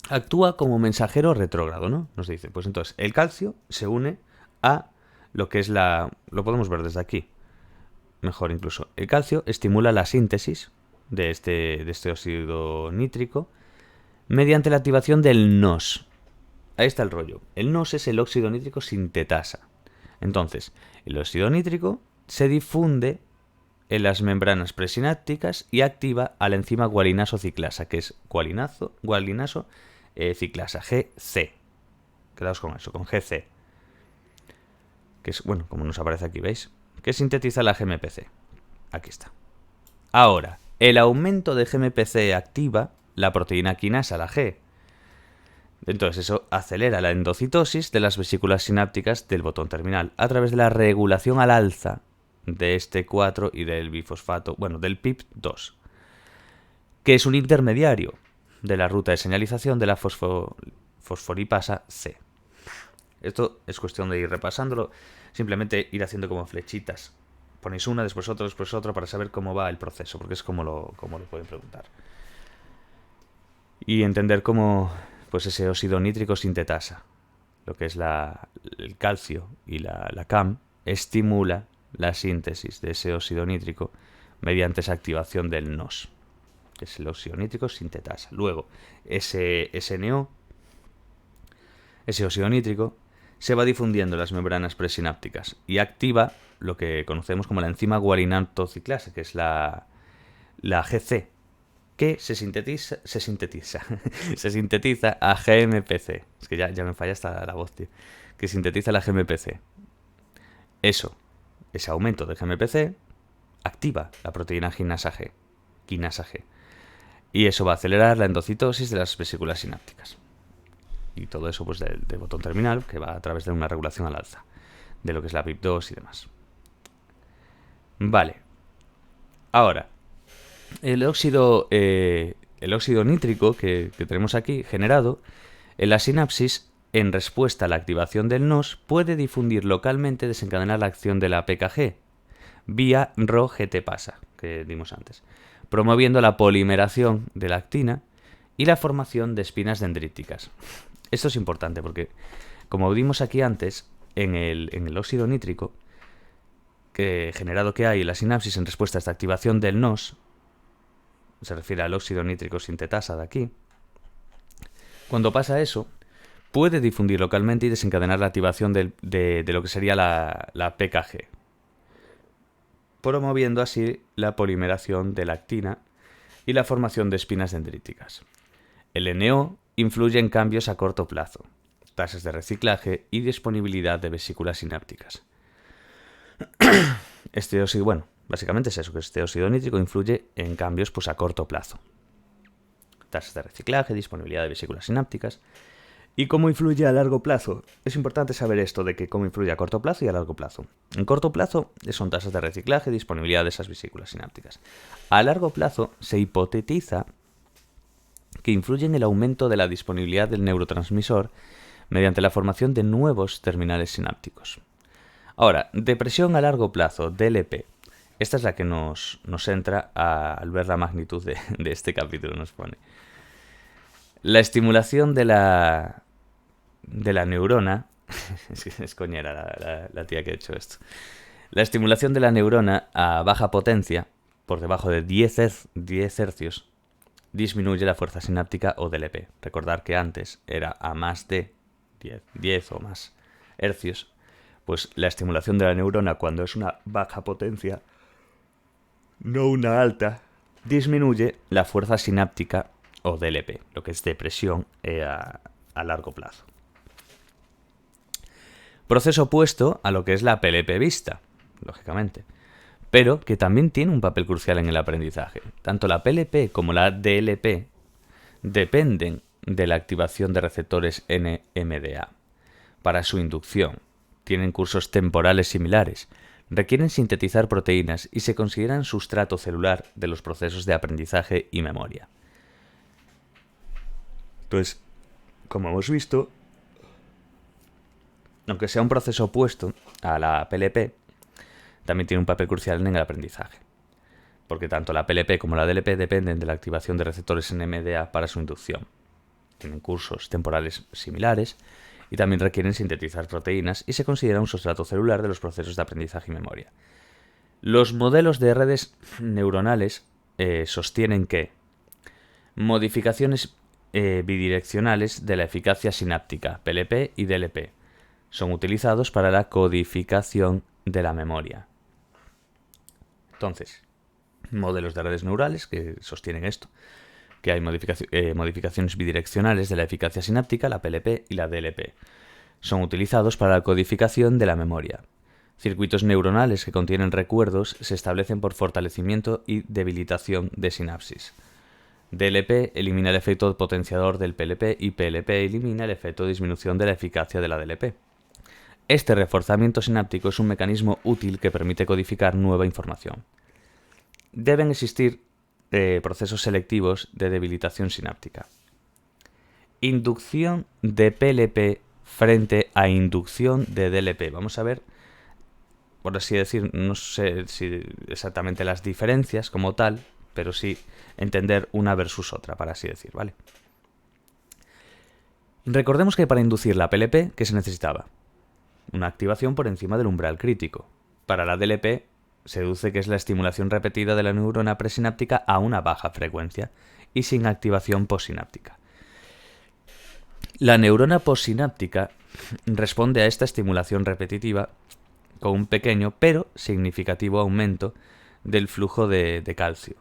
Actúa como mensajero retrógrado, ¿no? Nos dice, pues entonces, el calcio se une a lo que es lo podemos ver desde aquí, mejor incluso. El calcio estimula la síntesis de este óxido nítrico mediante la activación del NOS. Ahí está el rollo. El NOS es el óxido nítrico sintetasa. Entonces, el óxido nítrico se difunde en las membranas presinápticas y activa a la enzima gualinaso ciclasa, que es gualinaso ciclasa, GC. Quedaos con eso, con GC. Que es, bueno, como nos aparece aquí, ¿veis? Que sintetiza la GMPC. Aquí está. Ahora, el aumento de GMPC activa la proteína quinasa, la G. Entonces eso acelera la endocitosis de las vesículas sinápticas del botón terminal a través de la regulación al alza de este 4 y del bifosfato, del PIP2, que es un intermediario de la ruta de señalización de la fosfolipasa C. Esto es cuestión de ir repasándolo, simplemente ir haciendo como flechitas. Ponéis una, después otra para saber cómo va el proceso, porque es como lo pueden preguntar. Y entender cómo pues ese óxido nítrico sintetasa, lo que es el calcio y la CAM, estimula la síntesis de ese óxido nítrico mediante esa activación del NOS, que es el óxido nítrico sintetasa. Luego, ese NO, ese óxido nítrico, se va difundiendo en las membranas presinápticas y activa lo que conocemos como la enzima gualinato ciclasa, que es la GC, que se sintetiza a GMPC. Es que ya me falla hasta la voz, tío. Que sintetiza la GMPC. Ese aumento de GMPC activa la proteína quinasa G. Y eso va a acelerar la endocitosis de las vesículas sinápticas. Y todo eso pues del botón terminal, que va a través de una regulación al alza de lo que es la PIP2 y demás. Vale. Ahora, el óxido nítrico que tenemos aquí generado en la sinapsis, en respuesta a la activación del NOS, puede difundir localmente y desencadenar la acción de la PKG vía RO-GT-pasa, que dimos antes, promoviendo la polimeración de la actina y la formación de espinas dendríticas. Esto es importante porque, como vimos aquí antes, en el óxido nítrico generado que hay en la sinapsis en respuesta a esta activación del NOS, se refiere al óxido nítrico sintetasa de aquí, cuando pasa eso, puede difundir localmente y desencadenar la activación de lo que sería la PKG, promoviendo así la polimeración de la actina y la formación de espinas dendríticas. El NO influye en cambios a corto plazo, tasas de reciclaje y disponibilidad de vesículas sinápticas. Básicamente es eso, que este óxido nítrico influye en cambios pues a corto plazo. Tasas de reciclaje, disponibilidad de vesículas sinápticas. ¿Y cómo influye a largo plazo? Es importante saber esto de que cómo influye a corto plazo y a largo plazo. En corto plazo son tasas de reciclaje, disponibilidad de esas vesículas sinápticas. A largo plazo se hipotetiza que influye en el aumento de la disponibilidad del neurotransmisor mediante la formación de nuevos terminales sinápticos. Ahora, depresión a largo plazo, DLP. Esta es la que nos entra al ver la magnitud de este capítulo, nos pone. La estimulación de la neurona... es coñera la tía que ha hecho esto. La estimulación de la neurona a baja potencia, por debajo de 10 hercios, disminuye la fuerza sináptica o DLP. Recordar que antes era a más de 10 o más hercios. Pues la estimulación de la neurona cuando es una baja potencia, no una alta, disminuye la fuerza sináptica o DLP, lo que es depresión a largo plazo. Proceso opuesto a lo que es la PLP vista, lógicamente, pero que también tiene un papel crucial en el aprendizaje. Tanto la PLP como la DLP dependen de la activación de receptores NMDA para su inducción. Tienen cursos temporales similares, requieren sintetizar proteínas y se consideran sustrato celular de los procesos de aprendizaje y memoria. Entonces, como hemos visto, aunque sea un proceso opuesto a la PLP, también tiene un papel crucial en el aprendizaje, porque tanto la PLP como la DLP dependen de la activación de receptores NMDA para su inducción. Tienen cursos temporales similares y también requieren sintetizar proteínas y se considera un sustrato celular de los procesos de aprendizaje y memoria. Los modelos de redes neuronales sostienen que modificaciones bidireccionales de la eficacia sináptica, PLP y DLP, son utilizados para la codificación de la memoria. Entonces, modelos de redes neurales que sostienen esto, que hay modificaciones bidireccionales de la eficacia sináptica, la PLP y la DLP. Son utilizados para la codificación de la memoria. Circuitos neuronales que contienen recuerdos se establecen por fortalecimiento y debilitación de sinapsis. DLP elimina el efecto potenciador del PLP y PLP elimina el efecto de disminución de la eficacia de la DLP. Este reforzamiento sináptico es un mecanismo útil que permite codificar nueva información. Deben existir procesos selectivos de debilitación sináptica. Inducción de PLP frente a inducción de DLP. Vamos a ver, por así decir, no sé si exactamente las diferencias como tal, pero sí entender una versus otra, para así decir, ¿vale? Recordemos que para inducir la PLP, ¿qué se necesitaba? Una activación por encima del umbral crítico. Para la DLP se deduce que es la estimulación repetida de la neurona presináptica a una baja frecuencia y sin activación postsináptica. La neurona postsináptica responde a esta estimulación repetitiva con un pequeño pero significativo aumento del flujo de calcio.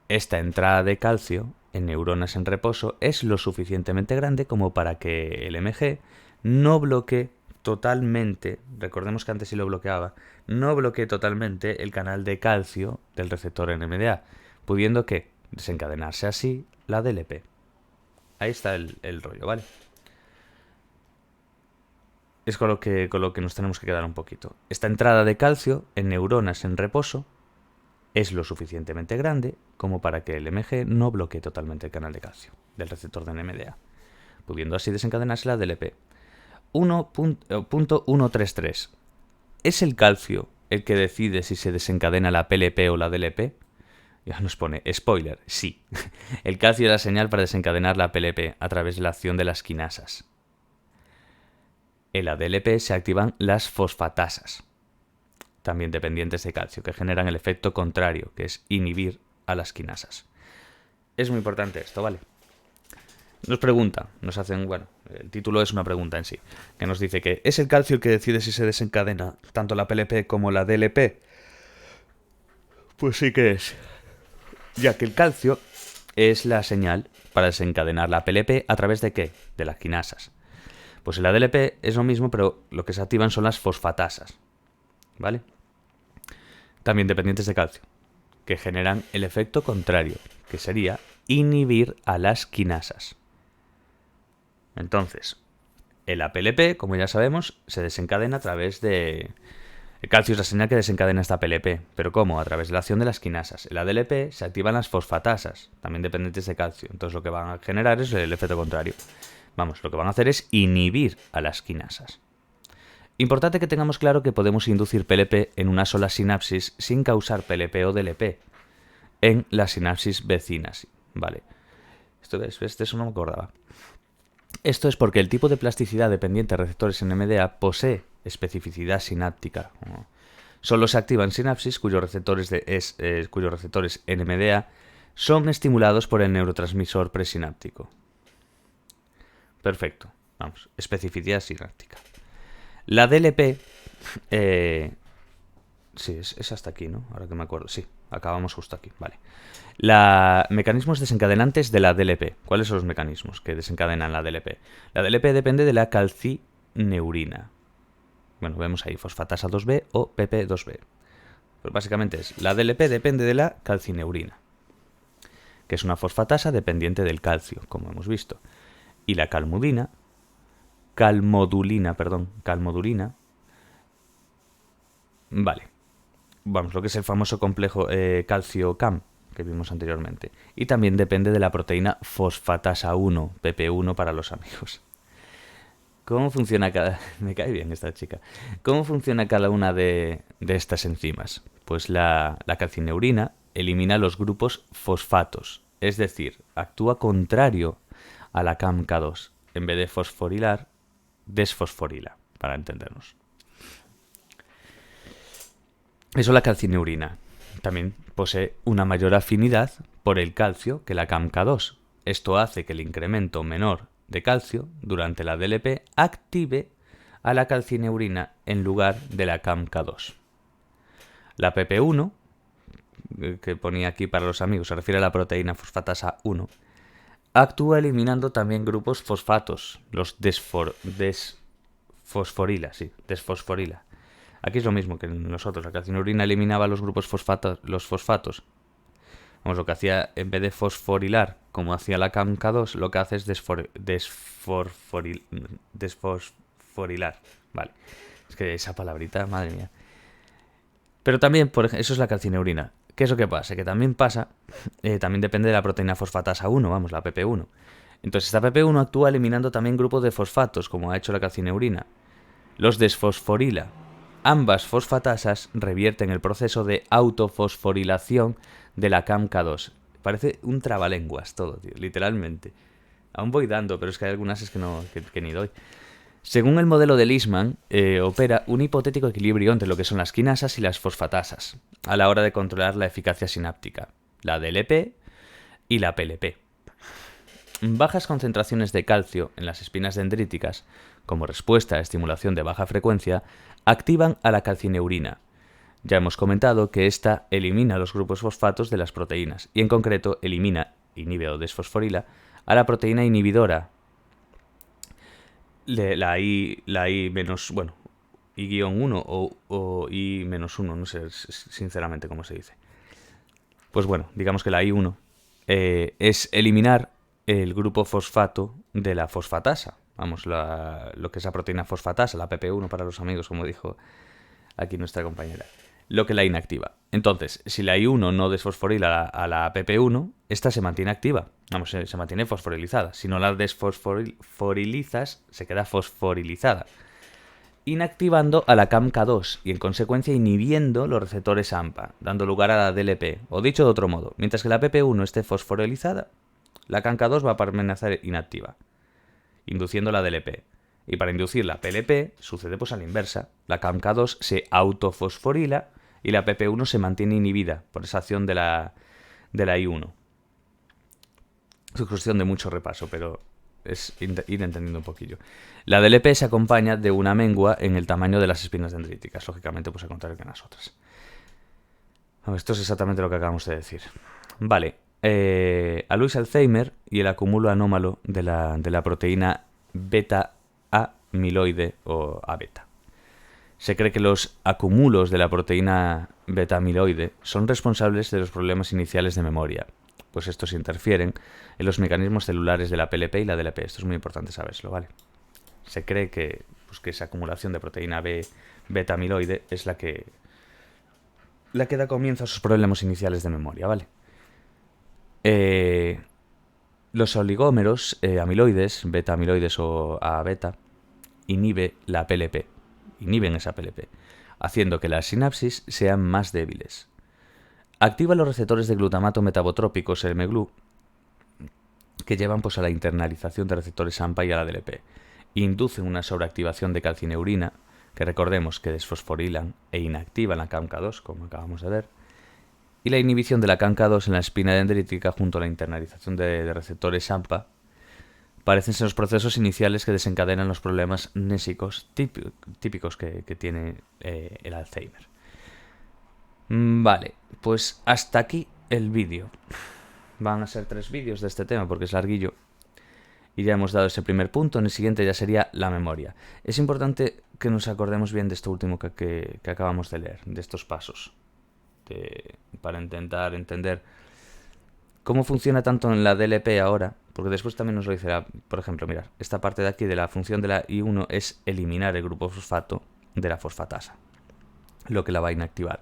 Esta entrada de calcio en neuronas en reposo es lo suficientemente grande como para que el MG no bloquee totalmente, recordemos que antes sí lo bloqueaba, no bloquee totalmente el canal de calcio del receptor NMDA, pudiendo que desencadenarse así la DLP. Ahí está el rollo, ¿vale? Es con lo que nos tenemos que quedar un poquito. Esta entrada de calcio en neuronas en reposo es lo suficientemente grande como para que el MG no bloquee totalmente el canal de calcio del receptor de NMDA, pudiendo así desencadenarse la DLP. 1.133. ¿Es el calcio el que decide si se desencadena la PLP o la DLP? Ya nos pone, spoiler, sí. El calcio es la señal para desencadenar la PLP a través de la acción de las quinasas. En la DLP se activan las fosfatasas, también dependientes de calcio, que generan el efecto contrario, que es inhibir a las quinasas. Es muy importante esto, ¿vale? Nos pregunta, nos hacen, bueno, el título es una pregunta en sí, que nos dice que ¿es el calcio el que decide si se desencadena tanto la PLP como la DLP? Pues sí que es, ya que el calcio es la señal para desencadenar la PLP a través de ¿qué? De las quinasas. Pues en la DLP es lo mismo, pero lo que se activan son las fosfatasas, ¿vale? También dependientes de calcio, que generan el efecto contrario, que sería inhibir a las quinasas. Entonces, el APLP, como ya sabemos, se desencadena a través de... El calcio es la señal que desencadena esta PLP. ¿Pero cómo? A través de la acción de las quinasas. En la DLP se activan las fosfatasas, también dependientes de calcio. Entonces lo que van a generar es el efecto contrario. Vamos, lo que van a hacer es inhibir a las quinasas. Importante que tengamos claro que podemos inducir PLP en una sola sinapsis sin causar PLP o DLP en las sinapsis vecinas. Vale. Eso no me acordaba. Esto es porque el tipo de plasticidad dependiente de receptores NMDA posee especificidad sináptica. Solo se activan sinapsis cuyos receptores NMDA son estimulados por el neurotransmisor presináptico. Perfecto. Vamos, especificidad sináptica. La DLP... sí, es hasta aquí, ¿no? Ahora que me acuerdo. Sí, acabamos justo aquí. Vale. Mecanismos desencadenantes de la DLP. ¿Cuáles son los mecanismos que desencadenan la DLP? La DLP depende de la calcineurina. Bueno, vemos ahí fosfatasa 2B o PP2B. Pues básicamente la DLP depende de la calcineurina, que es una fosfatasa dependiente del calcio, como hemos visto. Y la calmodulina, vale. Vamos, lo que es el famoso complejo calcio-CAM que vimos anteriormente. Y también depende de la proteína fosfatasa 1, PP1 para los amigos. ¿Cómo funciona cada... Me cae bien esta chica. ¿Cómo funciona cada una de estas enzimas? Pues la calcineurina elimina los grupos fosfatos, es decir, actúa contrario a la CAMK2. En vez de fosforilar, desfosforila, para entendernos. Eso la calcineurina. También posee una mayor afinidad por el calcio que la CAMK2. Esto hace que el incremento menor de calcio durante la DLP active a la calcineurina en lugar de la CAMK2. La PP1, que ponía aquí para los amigos, se refiere a la proteína fosfatasa 1, actúa eliminando también grupos fosfatos, los desfosforila. Aquí es lo mismo que nosotros, la calcineurina eliminaba los grupos los fosfatos. Vamos, lo que hacía, en vez de fosforilar, como hacía la CAMK2, lo que hace es desfosforilar. Vale. Es que esa palabrita, madre mía. Pero también, por ejemplo, eso es la calcineurina. ¿Qué es lo que pasa? Que también también depende de la proteína fosfatasa 1, vamos, la PP1. Entonces, esta PP1 actúa eliminando también grupos de fosfatos, como ha hecho la calcineurina. Los desfosforila. Ambas fosfatasas revierten el proceso de autofosforilación de la CAMK2. Parece un trabalenguas todo, tío, literalmente. Aún voy dando, pero es que hay algunas es que ni doy. Según el modelo de Leishman, opera un hipotético equilibrio entre lo que son las quinasas y las fosfatasas, a la hora de controlar la eficacia sináptica, la DLP y la PLP. Bajas concentraciones de calcio en las espinas dendríticas, como respuesta a estimulación de baja frecuencia, activan a la calcineurina. Ya hemos comentado que ésta elimina los grupos fosfatos de las proteínas, y en concreto inhibe o desfosforila, a la proteína inhibidora, la I menos, bueno, I-1 o I menos 1, no sé sinceramente cómo se dice. Pues bueno, digamos que la I1 es eliminar el grupo fosfato de la fosfatasa. Vamos, lo que es la proteína fosfatasa, la PP1 para los amigos, como dijo aquí nuestra compañera. Lo que la inactiva. Entonces, si la I1 no desfosforila a la PP1, esta se mantiene activa. Vamos, se mantiene fosforilizada. Si no la desfosforilizas, se queda fosforilizada, inactivando a la CAMK2 y en consecuencia inhibiendo los receptores AMPA, dando lugar a la DLP. O dicho de otro modo, mientras que la PP1 esté fosforilizada, la CAMK2 va a permanecer inactiva, induciendo la DLP. Y para inducir la PLP sucede pues a la inversa. La CAMK2 se autofosforila y la PP1 se mantiene inhibida por esa acción de la I1. Es cuestión de mucho repaso, pero es ir entendiendo un poquillo. La DLP se acompaña de una mengua en el tamaño de las espinas dendríticas, lógicamente pues al contrario que en las otras. Esto es exactamente lo que acabamos de decir. Vale, a Luis Alzheimer y el acúmulo anómalo de la proteína beta-amiloide o A-beta. Se cree que los acúmulos de la proteína beta-amiloide son responsables de los problemas iniciales de memoria, pues estos interfieren en los mecanismos celulares de la PLP y la DLP. Esto es muy importante saberlo, ¿vale? Se cree que esa acumulación de proteína beta-amiloide es la que da comienzo a esos problemas iniciales de memoria, ¿vale? Los oligómeros amiloides, beta-amiloides o A-beta, inhiben esa PLP, haciendo que las sinapsis sean más débiles. Activa los receptores de glutamato metabotrópicos, el mGlu, que llevan pues a la internalización de receptores AMPA y a la DLP. Inducen una sobreactivación de calcineurina, que recordemos que desfosforilan e inactivan la CAMK2, como acabamos de ver, y la inhibición de la CAMK2 en la espina dendrítica junto a la internalización de receptores AMPA parecen ser los procesos iniciales que desencadenan los problemas nésicos típicos que tiene el Alzheimer. Vale, pues hasta aquí el vídeo. Van a ser 3 vídeos de este tema porque es larguillo. Y ya hemos dado ese primer punto. En el siguiente ya sería la memoria. Es importante que nos acordemos bien de esto último que acabamos de leer, de estos pasos, para intentar entender cómo funciona tanto en la DLP ahora, porque después también nos lo dice, por ejemplo, mirad, esta parte de aquí de la función de la I1 es eliminar el grupo fosfato de la fosfatasa, lo que la va a inactivar.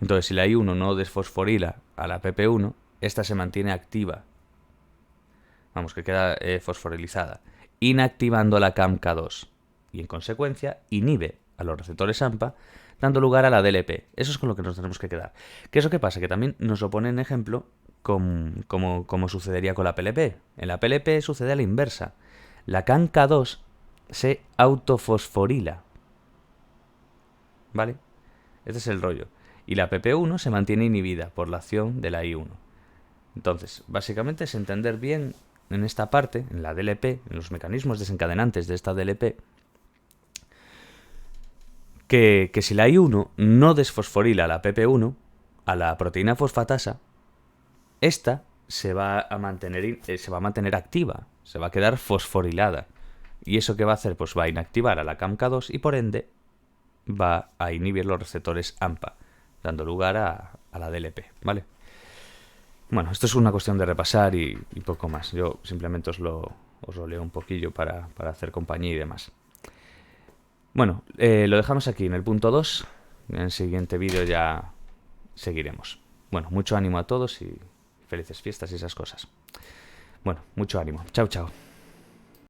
Entonces, si la I1 no desfosforila a la PP1, esta se mantiene activa. Vamos, que queda fosforilizada, inactivando la CAMK2. y en consecuencia inhibe a los receptores AMPA, dando lugar a la DLP. Eso es con lo que nos tenemos que quedar. ¿Qué es lo que pasa? Que también nos lo pone en ejemplo como sucedería con la PLP. En la PLP sucede a la inversa. La CANK2 se autofosforila. ¿Vale? Este es el rollo. Y la PP1 se mantiene inhibida por la acción de la I1. Entonces, básicamente es entender bien en esta parte, en la DLP, en los mecanismos desencadenantes de esta DLP, que si la I1 no desfosforila a la PP1, a la proteína fosfatasa, esta se va a mantener activa, se va a quedar fosforilada. ¿Y eso qué va a hacer? Pues va a inactivar a la CAMK2 y por ende va a inhibir los receptores AMPA, dando lugar a la DLP, ¿vale? Bueno, esto es una cuestión de repasar y poco más. Yo simplemente os lo leo un poquillo para hacer compañía y demás. Bueno, lo dejamos aquí en el punto 2. En el siguiente vídeo ya seguiremos. Bueno, mucho ánimo a todos y felices fiestas y esas cosas. Bueno, mucho ánimo. Chao, chao.